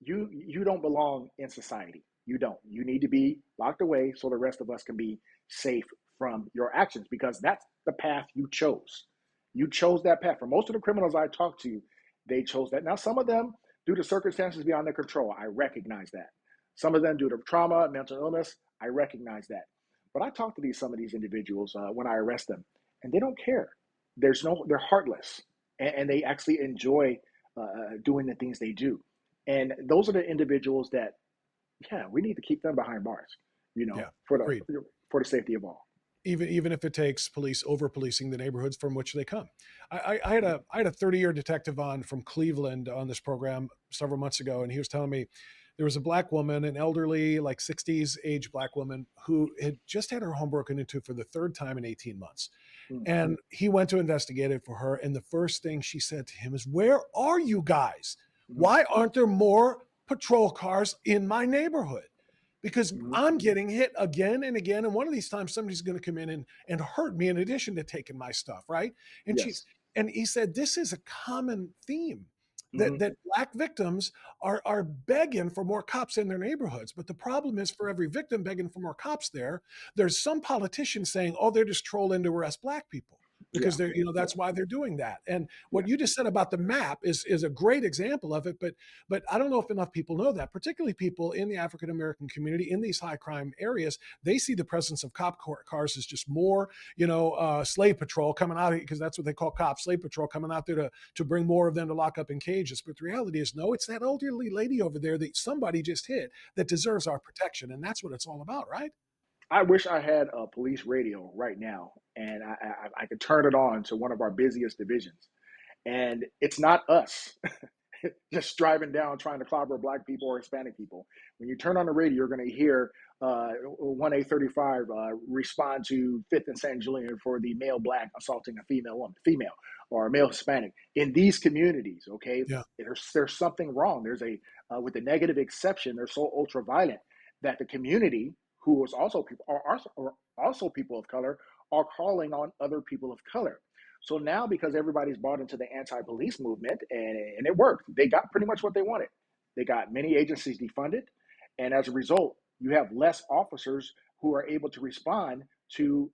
you don't belong in society. You don't. You need to be locked away so the rest of us can be safe from your actions, because that's the path you chose. You chose that path. For most of the criminals I talked to, they chose that. Now, some of them, due to circumstances beyond their control, I recognize that. Some of them, due to trauma, mental illness, I recognize that. But I talk to some of these individuals when I arrest them, and they don't care. They're heartless, and they actually enjoy doing the things they do. And those are the individuals that, yeah, we need to keep them behind bars, Yeah, for agreed. the safety of all. Even if it takes police over policing the neighborhoods from which they come. I had a 30-year detective on from Cleveland on this program several months ago, and he was telling me there was a black woman, an elderly, like 60s age black woman, who had just had her home broken into for the third time in 18 months. Mm, And he went to investigate it for her. And the first thing she said to him is, "Where are you guys? mm, Why aren't there more patrol cars in my neighborhood? Because mm, I'm getting hit again and again. And one of these times somebody's going to come in and hurt me in addition to taking my stuff." Right. And yes. he said, this is a common theme that, Hmm. that black victims are begging for more cops in their neighborhoods. But the problem is, for every victim begging for more cops there's some politician saying, oh, they're just trolling to arrest black people Yeah. because that's why they're doing that. And Yeah. what you just said about the map is a great example of it. But I don't know if enough people know that, particularly people in the African American community in these high crime areas. They see the presence of cop cars as just more, slave patrol coming out, because that's what they call cops, slave patrol coming out there to bring more of them to lock up in cages. But the reality is, no, it's that elderly lady over there that somebody just hit that deserves our protection, and that's what it's all about, right? I wish I had a police radio right now, and I could turn it on to one of our busiest divisions. And it's not us. just driving down trying to clobber black people or Hispanic people. When you turn on the radio, you're going to hear 1A35 respond to 5th and San Julian for the male black assaulting a female or a male Hispanic. In these communities, okay, Yeah. there's something wrong. There's with the negative exception, they're so ultra violent that the community, who is also people, are also people of color, are calling on other people of color. So now, because everybody's bought into the anti-police movement, and it worked, they got pretty much what they wanted. They got many agencies defunded, and as a result, you have less officers who are able to respond to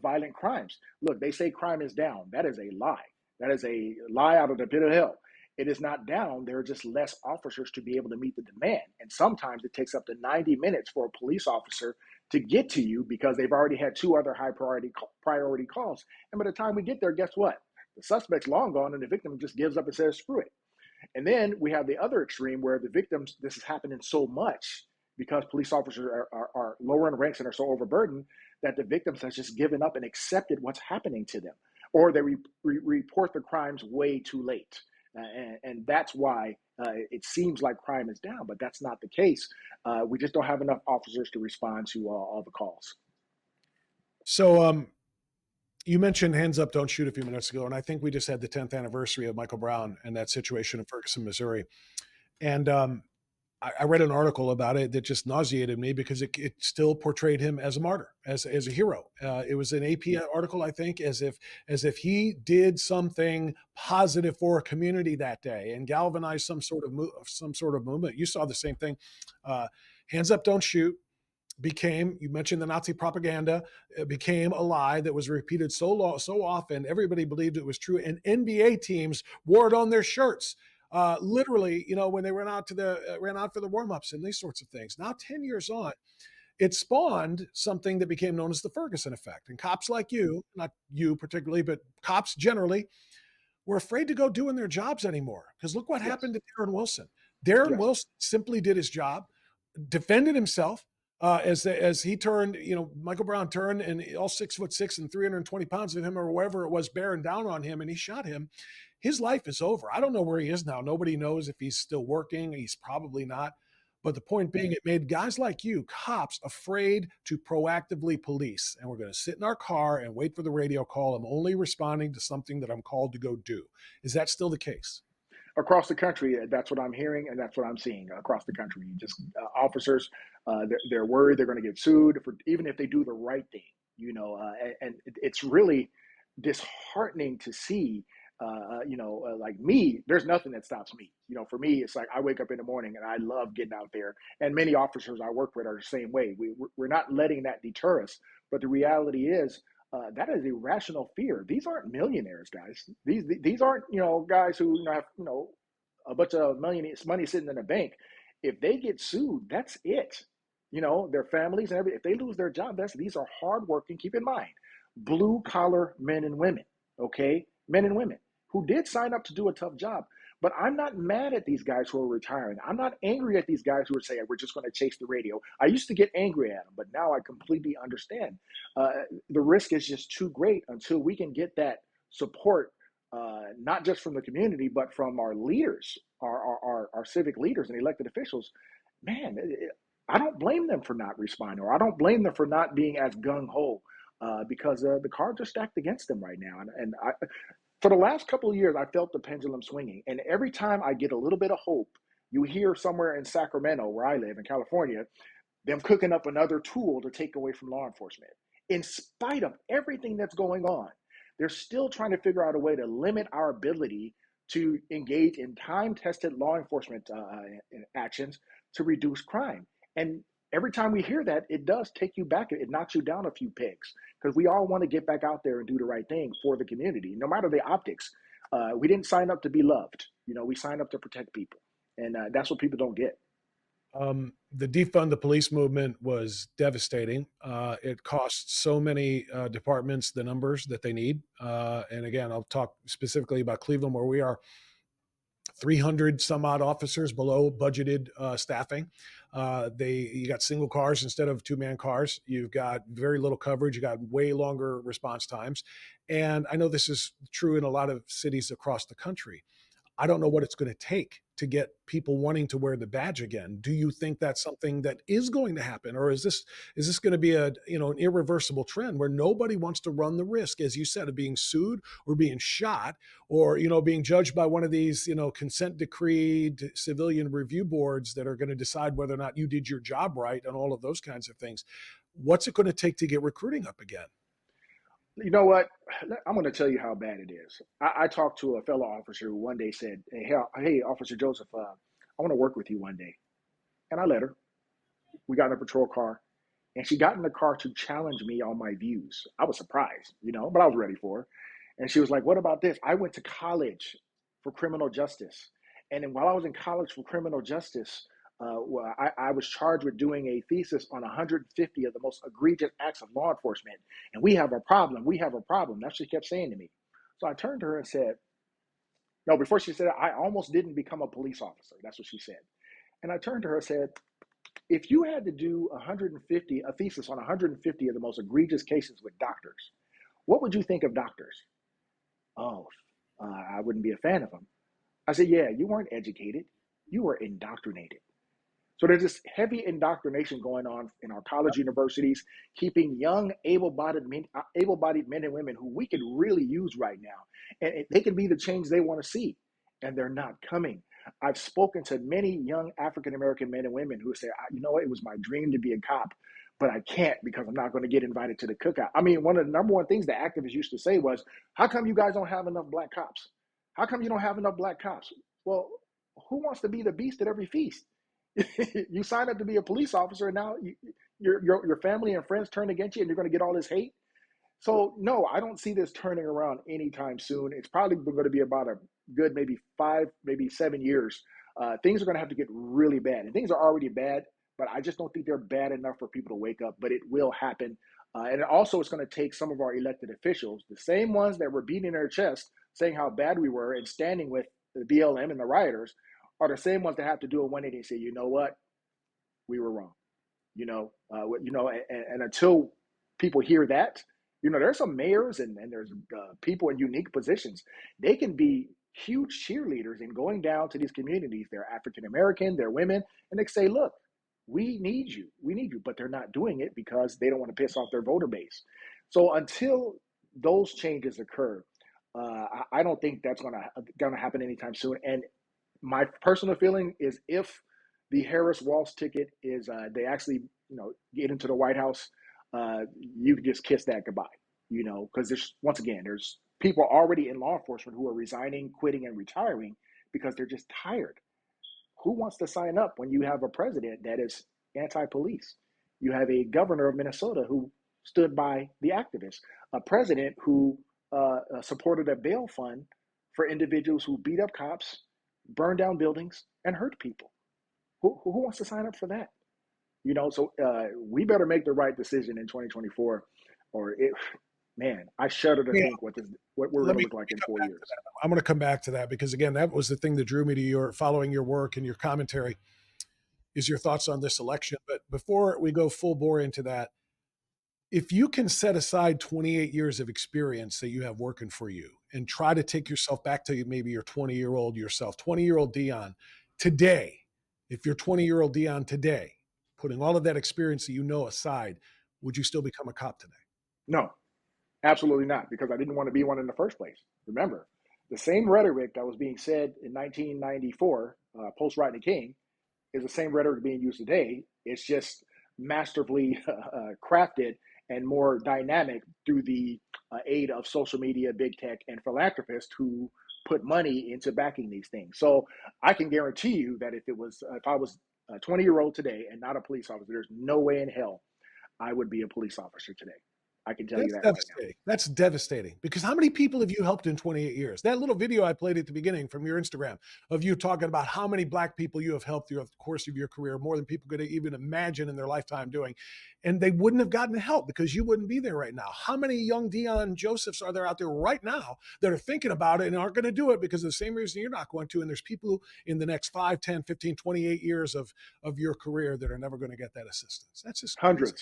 violent crimes. Look, they say crime is down. That is a lie. That is a lie out of the pit of hell. It is not down. There are just less officers to be able to meet the demand. And sometimes it takes up to 90 minutes for a police officer to get to you because they've already had two other high priority calls. And by the time we get there, guess what? The suspect's long gone and the victim just gives up and says, screw it. And then we have the other extreme where the victims, this is happening so much because police officers are lower in ranks and are so overburdened that the victims has just given up and accepted what's happening to them. Or they report the crimes way too late. And that's why it seems like crime is down, but that's not the case. We just don't have enough officers to respond to all the calls. So you mentioned hands up, don't shoot a few minutes ago, and I think we just had the 10th anniversary of Michael Brown and that situation in Ferguson, Missouri. And I read an article about it that just nauseated me because it still portrayed him as a martyr, as a hero. It was an AP article, I think, as if he did something positive for a community that day and galvanized some sort of movement. You saw the same thing. Hands up, don't shoot became, you mentioned the Nazi propaganda, it became a lie that was repeated so often, everybody believed it was true, and NBA teams wore it on their shirts. Literally, when they ran out for the warm-ups and these sorts of things. Now, 10 years on, it spawned something that became known as the Ferguson effect. And cops like you, not you particularly, but cops generally, were afraid to go doing their jobs anymore. Because look what happened to Darren Wilson. Darren Wilson simply did his job, defended himself, as he turned, Michael Brown turned, and all 6'6" and 320 pounds of him or whoever it was bearing down on him, and he shot him. His life is over. I don't know where he is now. Nobody knows if he's still working. He's probably not. But the point being, it made guys like you, cops, afraid to proactively police. And we're going to sit in our car and wait for the radio call. I'm only responding to something that I'm called to go do. Is that still the case? Across the country, that's what I'm hearing, and that's what I'm seeing across the country. Just officers, they're worried they're going to get sued for even if they do the right thing, and it's really disheartening to see. Like me, there's nothing that stops me. For me, it's like I wake up in the morning and I love getting out there. And many officers I work with are the same way. We're not letting that deter us. But the reality is, that is irrational fear. These aren't millionaires, guys. These aren't guys who have a bunch of money sitting in the bank. If they get sued, that's it. Their families and everything. If they lose their job, these are hardworking. Keep in mind, blue collar men and women. Okay, men and women who did sign up to do a tough job. But I'm not mad at these guys who are retiring. I'm not angry at these guys who are saying, we're just going to chase the radio. I used to get angry at them, but now I completely understand. The risk is just too great until we can get that support, not just from the community, but from our leaders, our civic leaders and elected officials. Man, I don't blame them for not responding, or I don't blame them for not being as gung-ho. Because the cards are stacked against them right now. And for the last couple of years, I felt the pendulum swinging. And every time I get a little bit of hope, you hear somewhere in Sacramento, where I live in California, them cooking up another tool to take away from law enforcement. In spite of everything that's going on, they're still trying to figure out a way to limit our ability to engage in time-tested law enforcement actions to reduce crime. And every time we hear that, it does take you back. It knocks you down a few pegs because we all want to get back out there and do the right thing for the community, no matter the optics. We didn't sign up to be loved. We signed up to protect people. And that's what people don't get. The defund the police movement was devastating. It costs so many departments the numbers that they need. And again, I'll talk specifically about Cleveland, where we are 300 some odd officers below budgeted staffing. You got single cars instead of two-man cars. You've got very little coverage. You got way longer response times. And I know this is true in a lot of cities across the country. I don't know what it's going to take to get people wanting to wear the badge again. Do you think that's something that is going to happen, or is this going to be an irreversible trend where nobody wants to run the risk, as you said, of being sued or being shot or being judged by one of these consent decreed civilian review boards that are going to decide whether or not you did your job right and all of those kinds of things? What's it going to take to get recruiting up again? You know what? I'm going to tell you how bad it is. I talked to a fellow officer who one day said, hey, Officer Joseph, I want to work with you one day. And I let her. We got in a patrol car, and she got in the car to challenge me on my views. I was surprised, but I was ready for her. And she was like, what about this? I went to college for criminal justice. And then while I was in college for criminal justice, I was charged with doing a thesis on 150 of the most egregious acts of law enforcement. And we have a problem. We have a problem. That's what she kept saying to me. So I turned to her and said, no, before she said it, I almost didn't become a police officer. That's what she said. And I turned to her and said, if you had to do a thesis on 150 of the most egregious cases with doctors, what would you think of doctors? Oh, I wouldn't be a fan of them. I said, yeah, you weren't educated. You were indoctrinated. So there's this heavy indoctrination going on in our college universities, keeping young, able-bodied men and women who we could really use right now. And they can be the change they want to see, and they're not coming. I've spoken to many young African-American men and women who say, you know what, it was my dream to be a cop, but I can't because I'm not going to get invited to the cookout. I mean, one of the number one things the activists used to say was, how come you guys don't have enough black cops? How come you don't have enough black cops? Well, who wants to be the beast at every feast? You sign up to be a police officer, and now your family and friends turn against you, and you're going to get all this hate. So no, I don't see this turning around anytime soon. It's probably going to be about a good maybe 5, maybe 7 years. Things are going to have to get really bad, and things are already bad, but I just don't think they're bad enough for people to wake up. But it will happen, and also it's going to take some of our elected officials, the same ones that were beating their chest, saying how bad we were, and standing with the BLM and the rioters, are the same ones that have to do a 180 and say, you know what, we were wrong. And until people hear that, there's some mayors and there's people in unique positions. They can be huge cheerleaders in going down to these communities. They're African American, they're women, and they say, look, we need you, but they're not doing it because they don't want to piss off their voter base. So until those changes occur, I don't think that's gonna happen anytime soon. And my personal feeling is if the Harris Walsh ticket is they actually get into the White House, you can just kiss that goodbye, because there's people already in law enforcement who are resigning, quitting, and retiring because they're just tired. Who wants to sign up when you have a president that is anti-police? You have a governor of Minnesota who stood by the activists, a president who supported a bail fund for individuals who beat up cops, burn down buildings, and hurt people. Who wants to sign up for that? So we better make the right decision in 2024, or I shudder to think what we're going to look like in 4 years. I'm going to come back to that because, again, that was the thing that drew me to following your work and your commentary is your thoughts on this election. But before we go full bore into that, if you can set aside 28 years of experience that you have working for you and try to take yourself back to maybe your 20-year-old yourself, 20-year-old Deon today, if you're 20-year-old Deon today, putting all of that experience that aside, would you still become a cop today? No, absolutely not, because I didn't want to be one in the first place. Remember, the same rhetoric that was being said in 1994, post-Rodney King, is the same rhetoric being used today. It's just masterfully crafted and more dynamic through the aid of social media, big tech, and philanthropists who put money into backing these things. So I can guarantee you that if I was a 20-year-old today and not a police officer, there's no way in hell I would be a police officer today. I can tell you that right now. That's devastating because how many people have you helped in 28 years? That little video I played at the beginning from your Instagram of you talking about how many black people you have helped throughout the course of your career, more than people could even imagine in their lifetime doing. And they wouldn't have gotten help because you wouldn't be there right now. How many young Deon Josephs are there out there right now that are thinking about it and aren't going to do it because of the same reason you're not going to? And there's people in the next 5, 10, 15, 28 years of your career that are never going to get that assistance. That's just crazy.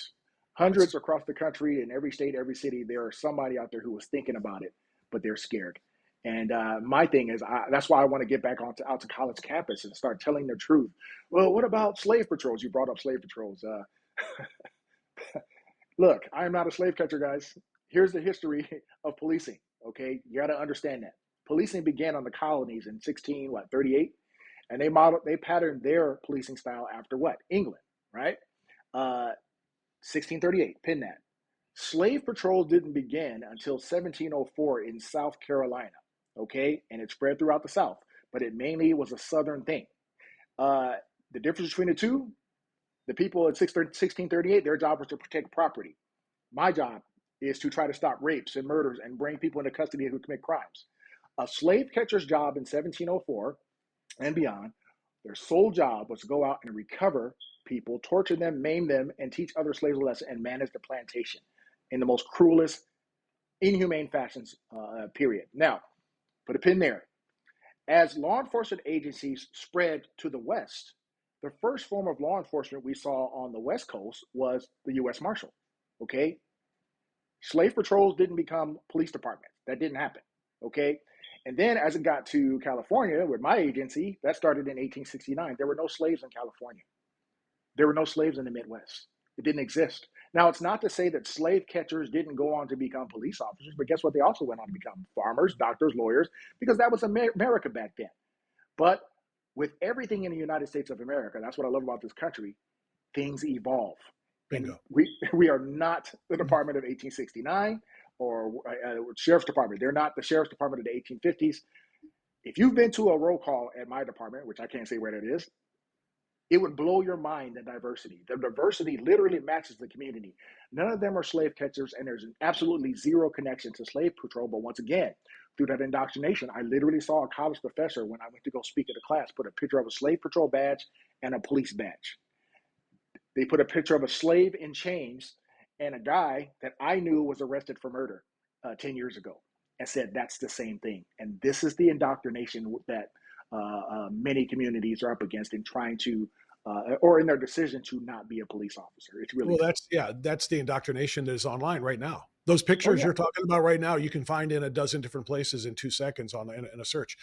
Hundreds across the country, in every state, every city, there are somebody out there who was thinking about it, but they're scared. And my thing is, that's why I want to get back out to college campus and start telling the truth. Well, what about slave patrols? You brought up slave patrols. Look, I am not a slave catcher, guys. Here's the history of policing. Okay, you got to understand that policing began on the colonies in 1638, and they patterned their policing style after what? England, right? 1638. Pin that. Slave patrols didn't begin until 1704 in South Carolina. Okay, and it spread throughout the South, but it mainly was a Southern thing. The difference between the two, the people in 1638, their job was to protect property. My job is to try to stop rapes and murders and bring people into custody who commit crimes. A slave catcher's job in 1704 and beyond, their sole job was to go out and recover people, torture them, maim them, and teach other slaves a lesson and manage the plantation in the most cruelest, inhumane fashions, period. Now, put a pin there. As law enforcement agencies spread to the West, the first form of law enforcement we saw on the West Coast was the U.S. Marshal. Okay? Slave patrols didn't become police departments. That didn't happen. Okay? And then as it got to California with my agency, that started in 1869. There were no slaves in California. There were no slaves in the Midwest. It didn't exist. Now, it's not to say that slave catchers didn't go on to become police officers, but guess what? They also went on to become farmers, doctors, lawyers, because that was America back then. But with everything in the United States of America, that's what I love about this country, things evolve. Bingo. And we are not the Department of 1869 or Sheriff's Department. They're not the Sheriff's Department of the 1850s. If you've been to a roll call at my department, which I can't say where that is, it would blow your mind, the diversity. The diversity literally matches the community. None of them are slave catchers, and there's absolutely zero connection to slave patrol. But once again, through that indoctrination, I literally saw a college professor when I went to go speak at a class put a picture of a slave patrol badge and a police badge. They put a picture of a slave in chains and a guy that I knew was arrested for murder 10 years ago and said that's the same thing. And this is the indoctrination that many communities are up against in trying to, or in their decision to not be a police officer. It's really that's the indoctrination that is online right now. Those pictures you're talking about right now, you can find in a dozen different places in 2 seconds in a search.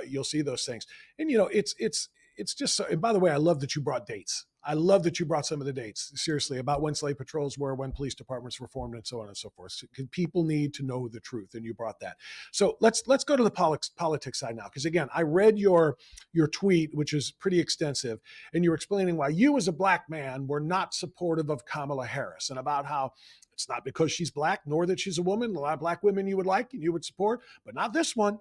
You'll see those things, and it's just. And by the way, I love that you brought dates. I love that you brought some of the dates, seriously, about when slave patrols were, when police departments were formed, and so on and so forth. So, people need to know the truth, and you brought that. So let's go to the politics side now, because again, I read your tweet, which is pretty extensive, and you were explaining why you, as a black man, were not supportive of Kamala Harris, and about how it's not because she's black, nor that she's a woman. A lot of black women you would like and you would support, but not this one.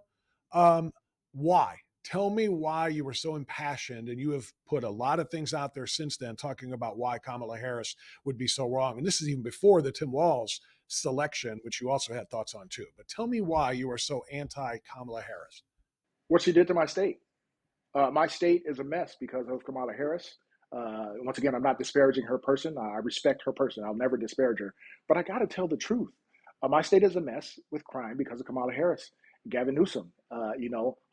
Why? Tell me why you were so impassioned, and you have put a lot of things out there since then talking about why Kamala Harris would be so wrong. And this is even before the Tim Walz selection, which you also had thoughts on too. But tell me why you are so anti-Kamala Harris. what she did to my state. My state is a mess because of Kamala Harris. Once again, I'm not disparaging her person. I respect her person. I'll never disparage her. But I got to tell the truth. My state is a mess with crime because of Kamala Harris. Gavin Newsom,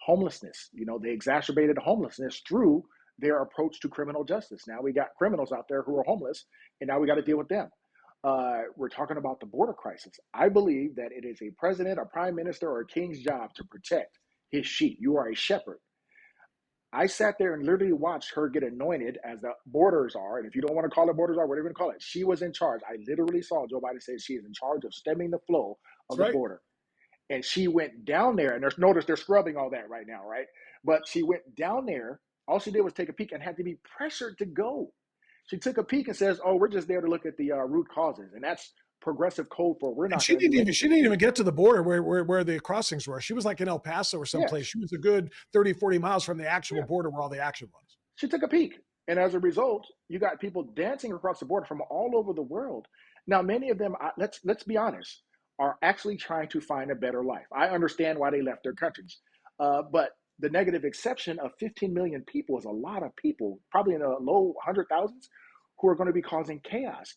homelessness. They exacerbated homelessness through their approach to criminal justice. Now we got criminals out there who are homeless, and now we got to deal with them. We're talking about the border crisis. I believe that it is a president, a prime minister, or a king's job to protect his sheep. You are a shepherd. I sat there and literally watched her get anointed as the borders are. And if you don't want to call it borders are, whatever you want to call it, she was in charge. I literally saw Joe Biden say she is in charge of stemming the flow of the border. And she went down there, and notice they're scrubbing all that right now, right? But she went down there. All she did was take a peek and had to be pressured to go. She took a peek and says, "Oh, we're just there to look at the root causes," and that's progressive code for we're not. She didn't even get to the border where the crossings were. She was like in El Paso or someplace. She was a good 30, 40 miles from the actual border where all the action was. She took a peek, and as a result, you got people dancing across the border from all over the world. Now, many of them, let's be honest, are actually trying to find a better life. I understand why they left their countries. But the negative exception of 15 million people is a lot of people, probably in the low 100,000s, who are going to be causing chaos.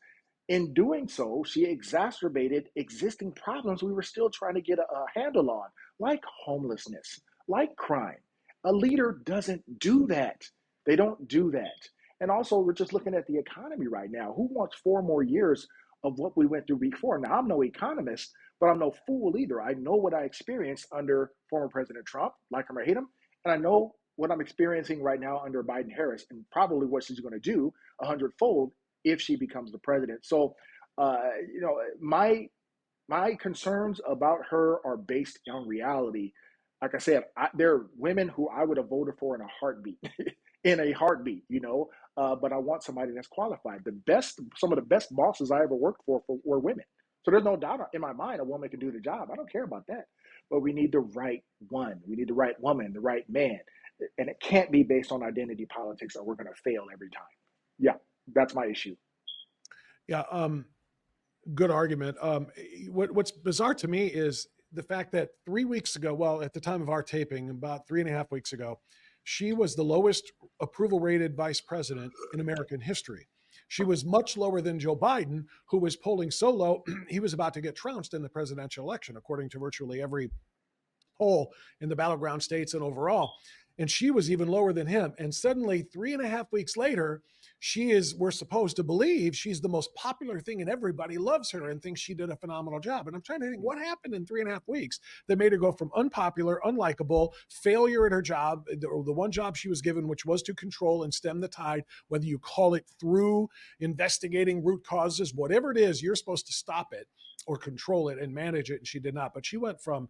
In doing so, she exacerbated existing problems we were still trying to get a handle on, like homelessness, like crime. A leader doesn't do that. They don't do that. And also, we're just looking at the economy right now. Who wants 4 more years of what we went through before. Now, I'm no economist, but I'm no fool either. I know what I experienced under former President Trump, like him or hate him, and I know what I'm experiencing right now under Biden Harris, and probably what she's going to do 100-fold if she becomes the president. So, my concerns about her are based on reality. Like I said, there are women who I would have voted for in a heartbeat, in a heartbeat, but I want somebody that's qualified. Some of the best bosses I ever worked for were women. So there's no doubt in my mind a woman can do the job. I don't care about that. But we need the right one. We need the right woman, the right man. And it can't be based on identity politics or we're going to fail every time. Yeah, that's my issue. Yeah, good argument. What's bizarre to me is the fact that 3 weeks ago, well, at the time of our taping, about 3.5 weeks ago, she was the lowest approval rated vice president in American history. She was much lower than Joe Biden, who was polling so low, he was about to get trounced in the presidential election, according to virtually every poll in the battleground states and overall. And she was even lower than him. And suddenly, 3.5 weeks later, we're supposed to believe she's the most popular thing and everybody loves her and thinks she did a phenomenal job. And I'm trying to think what happened in 3.5 weeks that made her go from unpopular, unlikable, failure at her job, the one job she was given, which was to control and stem the tide, whether you call it through investigating root causes, whatever it is, you're supposed to stop it or control it and manage it, and she did not. But she went from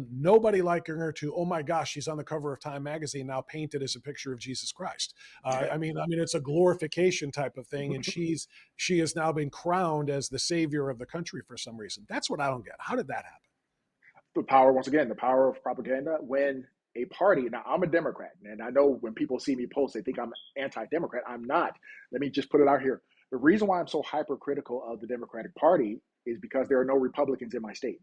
nobody liking her to, oh my gosh, she's on the cover of Time magazine now, painted as a picture of Jesus Christ. I mean, it's a glorification type of thing, and she has now been crowned as the savior of the country for some reason. That's what I don't get. How did that happen? The power, once again, the power of propaganda. When a party, now I'm a Democrat, and I know when people see me post, they think I'm anti-Democrat. I'm not. Let me just put it out here. The reason why I'm so hypercritical of the Democratic Party is because there are no Republicans in my state.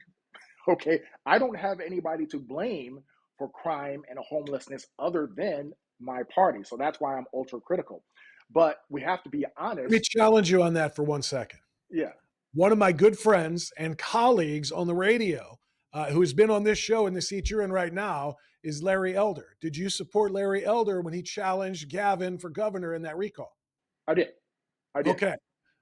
Okay, I don't have anybody to blame for crime and homelessness other than my party. So that's why I'm ultra critical. But we have to be honest. Let me challenge you on that for 1 second. Yeah. One of my good friends and colleagues on the radio, who's been on this show in the seat you're in right now, is Larry Elder. Did you support Larry Elder when he challenged Gavin for governor in that recall? I did.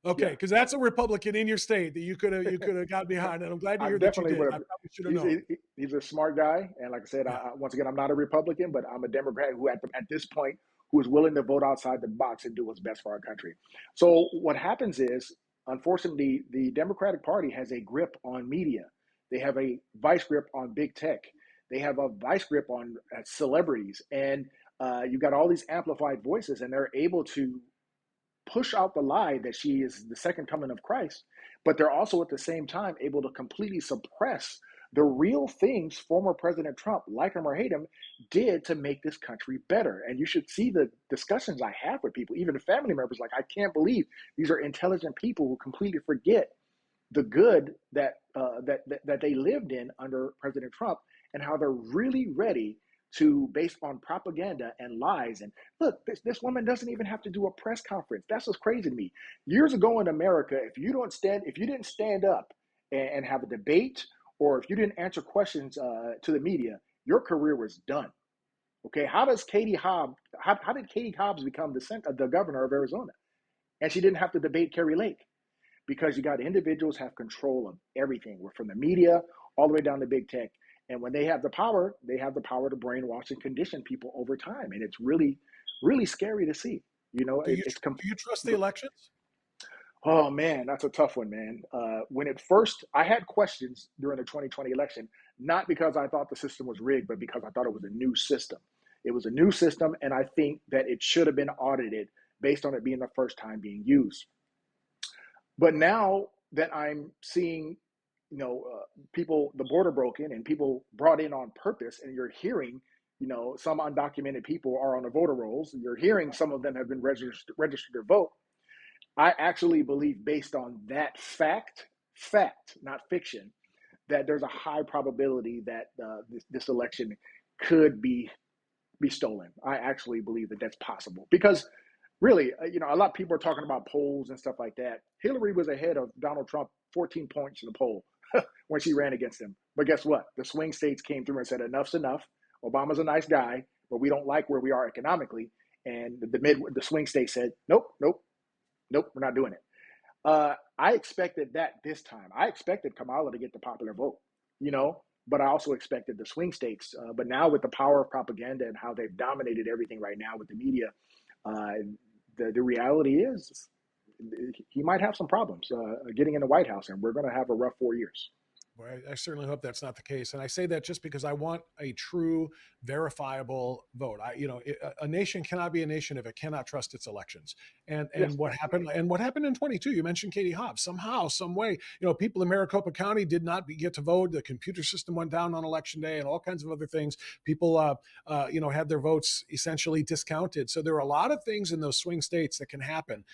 Okay, because that's a Republican in your state that you could have got behind, and I'm glad to hear that you did. I probably should have known. He's a smart guy, and like I said, once again, I'm not a Republican, but I'm a Democrat who, at this point, who is willing to vote outside the box and do what's best for our country. So what happens is, unfortunately, the Democratic Party has a grip on media. They have a vice grip on big tech. They have a vice grip on celebrities, and you've got all these amplified voices, and they're able to push out the lie that she is the second coming of Christ, but they're also at the same time able to completely suppress the real things former President Trump, like him or hate him, did to make this country better. And you should see the discussions I have with people, even the family members, like, I can't believe these are intelligent people who completely forget the good that they lived in under President Trump, and how they're really ready to, based on propaganda and lies. And look, this woman doesn't even have to do a press conference. That's what's crazy to me. Years ago in America, if you didn't stand up and have a debate, or if you didn't answer questions to the media, your career was done. Okay, how did Katie Hobbs become the governor of Arizona, and she didn't have to debate Kerry Lake? Because you got individuals have control of everything. We're from the media all the way down to big tech. And when they have the power to brainwash and condition people over time. And it's really, really scary to see. Do you trust the elections? Oh, man, that's a tough one, man. I had questions during the 2020 election, not because I thought the system was rigged, but because I thought it was a new system. It was a new system, and I think that it should have been audited based on it being the first time being used. But now that I'm seeing, people, the border broken and people brought in on purpose, and you're hearing, some undocumented people are on the voter rolls, and you're hearing some of them have been registered to vote. I actually believe, based on that fact, not fiction, that there's a high probability that this election could be stolen. I actually believe that that's possible, because really, a lot of people are talking about polls and stuff like that. Hillary was ahead of Donald Trump 14 points in the poll when she ran against him. But guess what? The swing states came through and said, enough's enough. Obama's a nice guy, but we don't like where we are economically. And the swing state said, nope, we're not doing it. I expected that this time. I expected Kamala to get the popular vote, but I also expected the swing states. But now with the power of propaganda and how they've dominated everything right now with the media, uh, the reality is he might have some problems getting in the White House, and we're going to have a rough 4 years. Well, I certainly hope that's not the case, and I say that just because I want a true, verifiable vote. A nation cannot be a nation if it cannot trust its elections. And Yes. and what happened? And what happened in 22? You mentioned Katie Hobbs. Somehow, some way, people in Maricopa County did not get to vote. The computer system went down on election day, and all kinds of other things. People, had their votes essentially discounted. So there are a lot of things in those swing states that can happen.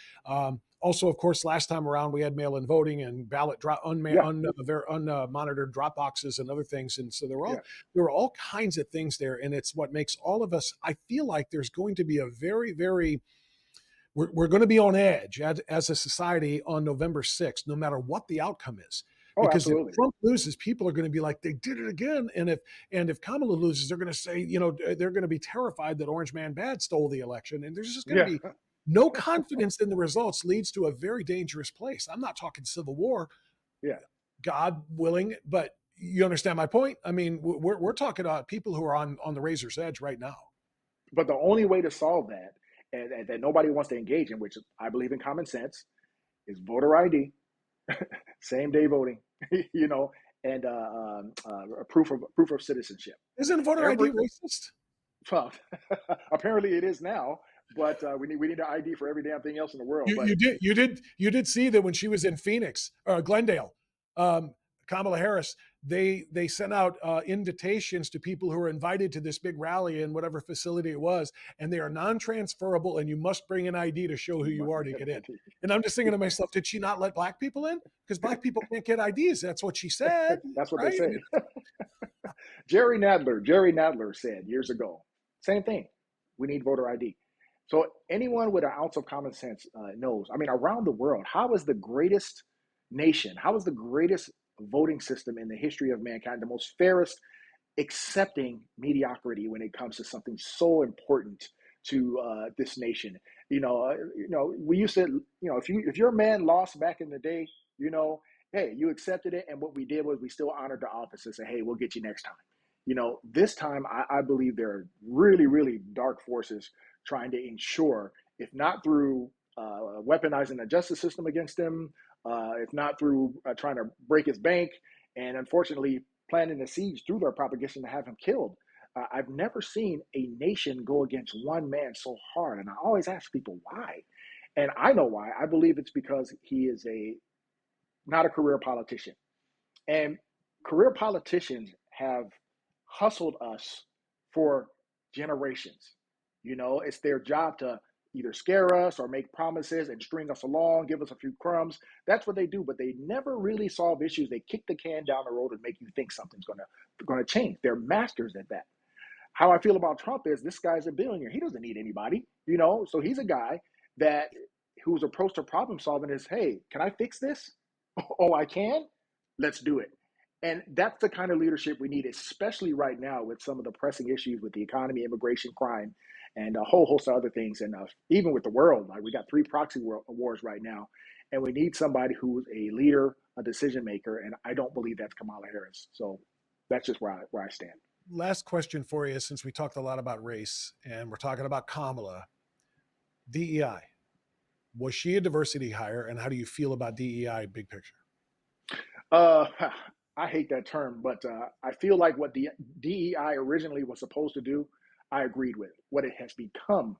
Also, of course, last time around we had mail-in voting and ballot Yeah. unmonitored drop boxes and other things, and so there Yeah. were all kinds of things there, and it's what makes all of us. I feel like there's going to be a very, very we're going to be on edge as a society on November 6th, no matter what the outcome is. Oh, Because if absolutely. Trump loses, people are going to be like, they did it again. And if Kamala loses, they're going to say, they're going to be terrified that Orange Man Bad stole the election. And there's just going to Yeah. be no confidence in the results, leads to a very dangerous place. I'm not talking civil war, Yeah. God willing, but you understand my point. I mean, we're talking about people who are on the razor's edge right now. But the only way to solve that, and that nobody wants to engage in, which I believe in common sense, is voter ID, same day voting, and a proof of citizenship. Isn't voter Every ID racist? well, apparently it is now, but we need an ID for every damn thing else in the world. You But you did see that when she was in Phoenix, Glendale, um, Kamala Harris, they sent out invitations to people who were invited to this big rally in whatever facility it was, and they are non-transferable, and you must bring an ID to show who you you must are bring to an get in. ID. And I'm just thinking to myself, did she not let black people in? Because black people can't get IDs. That's what she said, That's what they right? I say. mean, Jerry Nadler said years ago, same thing. We need voter ID. So anyone with an ounce of common sense knows. I mean, around the world, how is the greatest nation? How is the greatest voting system in the history of mankind the most fairest, accepting mediocrity when it comes to something so important to this nation? We used to, if your man lost back in the day, hey, you accepted it, and what we did was we still honored the office and said, hey, we'll get you next time. This time I believe there are really, really dark forces trying to ensure, if not through weaponizing the justice system against him, if not through trying to break his bank, and unfortunately planting a siege through their propagation to have him killed. I've never seen a nation go against one man so hard, and I always ask people why. And I know why. I believe it's because he is not a career politician. And career politicians have hustled us for generations. It's their job to either scare us or make promises and string us along, give us a few crumbs. That's what they do, but they never really solve issues. They kick the can down the road and make you think something's gonna change. They're masters at that. How I feel about Trump is this guy's a billionaire. He doesn't need anybody, So he's a guy that whose approach to problem solving is, hey, can I fix this? Oh, I can? Let's do it. And that's the kind of leadership we need, especially right now with some of the pressing issues with the economy, immigration, crime, and a whole host of other things. And even with the world, like we got 3 proxy wars right now, and we need somebody who's a leader, a decision maker. And I don't believe that's Kamala Harris. So that's just where I stand. Last question for you, since we talked a lot about race and we're talking about Kamala, DEI. Was she a diversity hire, and how do you feel about DEI big picture? Uh, I hate that term, but I feel like what the DEI originally was supposed to do, I agreed with. What it has become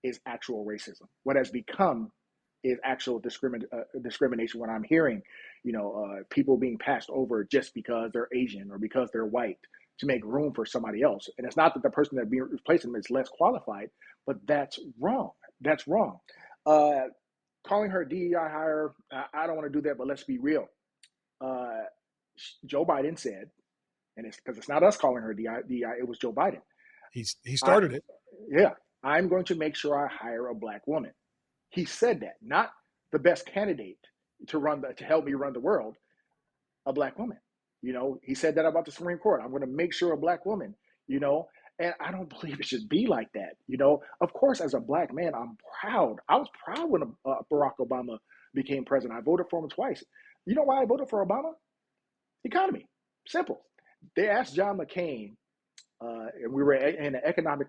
is actual racism. What has become is actual discrimination. When I'm hearing, people being passed over just because they're Asian or because they're white to make room for somebody else, and it's not that the person that being replaced them is less qualified, but that's wrong. That's wrong. Uh, Calling her DEI hire, I don't want to do that, but let's be real. Uh, Joe Biden said, and it's because it's not us calling her DEI, it was Joe Biden. He I, started it. yeah, I'm going to make sure I hire a black woman. He said that, not the best candidate to help me run the world, a black woman. He said that about the Supreme Court. I'm going to make sure a black woman. And I don't believe it should be like that. Of course, as a black man, I'm proud. I was proud when Barack Obama became president. I voted for him twice. You know why I voted for Obama? Economy. Simple. They asked John McCain, and we were in an economic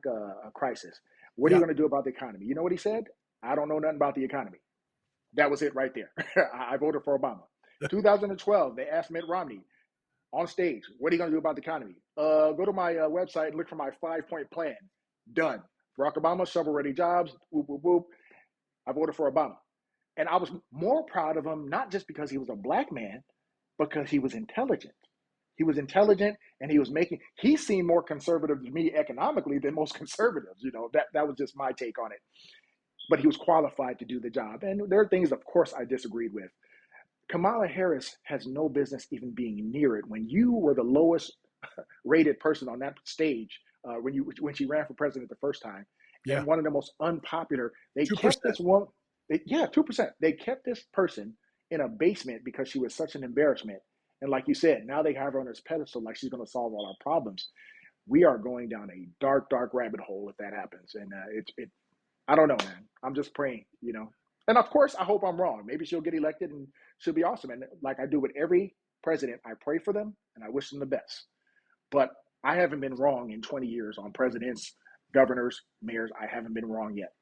crisis. What are you Yeah. going to do about the economy? You know what he said? I don't know nothing about the economy. That was it right there. I voted for Obama. 2012, they asked Mitt Romney on stage, what are you going to do about the economy? Go to my website and look for my 5-point plan. Done. Barack Obama, shovel-ready jobs, whoop, whoop, whoop. I voted for Obama. And I was more proud of him, not just because he was a black man, because he was intelligent. He was intelligent, and he seemed more conservative to me economically than most conservatives. That was just my take on it. But he was qualified to do the job. And there are things, of course, I disagreed with. Kamala Harris has no business even being near it. When you were the lowest rated person on that stage, when she ran for president the first time, Yeah. and one of the most unpopular, they 2%. kept this one. 2%. They kept this person in a basement because she was such an embarrassment. And like you said, now they have her on this pedestal like she's going to solve all our problems. We are going down a dark, dark rabbit hole if that happens. And I don't know, man. I'm just praying, And of course, I hope I'm wrong. Maybe she'll get elected and she'll be awesome. And like I do with every president, I pray for them and I wish them the best. But I haven't been wrong in 20 years on presidents, governors, mayors. I haven't been wrong yet.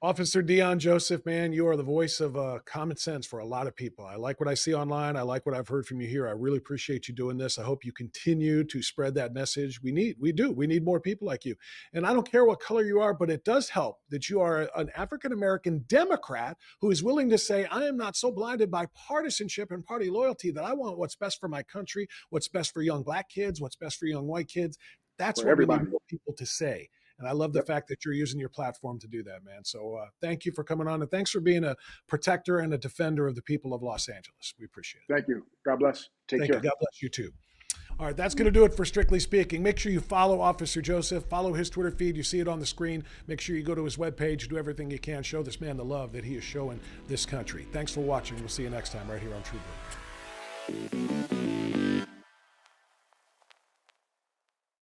Officer Deon Joseph, man, you are the voice of common sense for a lot of people. I like what I see online. I like what I've heard from you here. I really appreciate you doing this. I hope you continue to spread that message. We need more people like you. And I don't care what color you are, but it does help that you are an African-American Democrat who is willing to say, I am not so blinded by partisanship and party loyalty that I want what's best for my country, what's best for young black kids, what's best for young white kids. That's For what we everybody. need more people to say. And I love the fact that you're using your platform to do that, man. So thank you for coming on, and thanks for being a protector and a defender of the people of Los Angeles. We appreciate it. Thank you. God bless. Take Thank care. you. God bless you too. All right, that's going to do it for Strictly Speaking. Make sure you follow Officer Joseph. Follow his Twitter feed. You see it on the screen. Make sure you go to his webpage. Do everything you can. Show this man the love that he is showing this country. Thanks for watching. We'll see you next time right here on True Blue.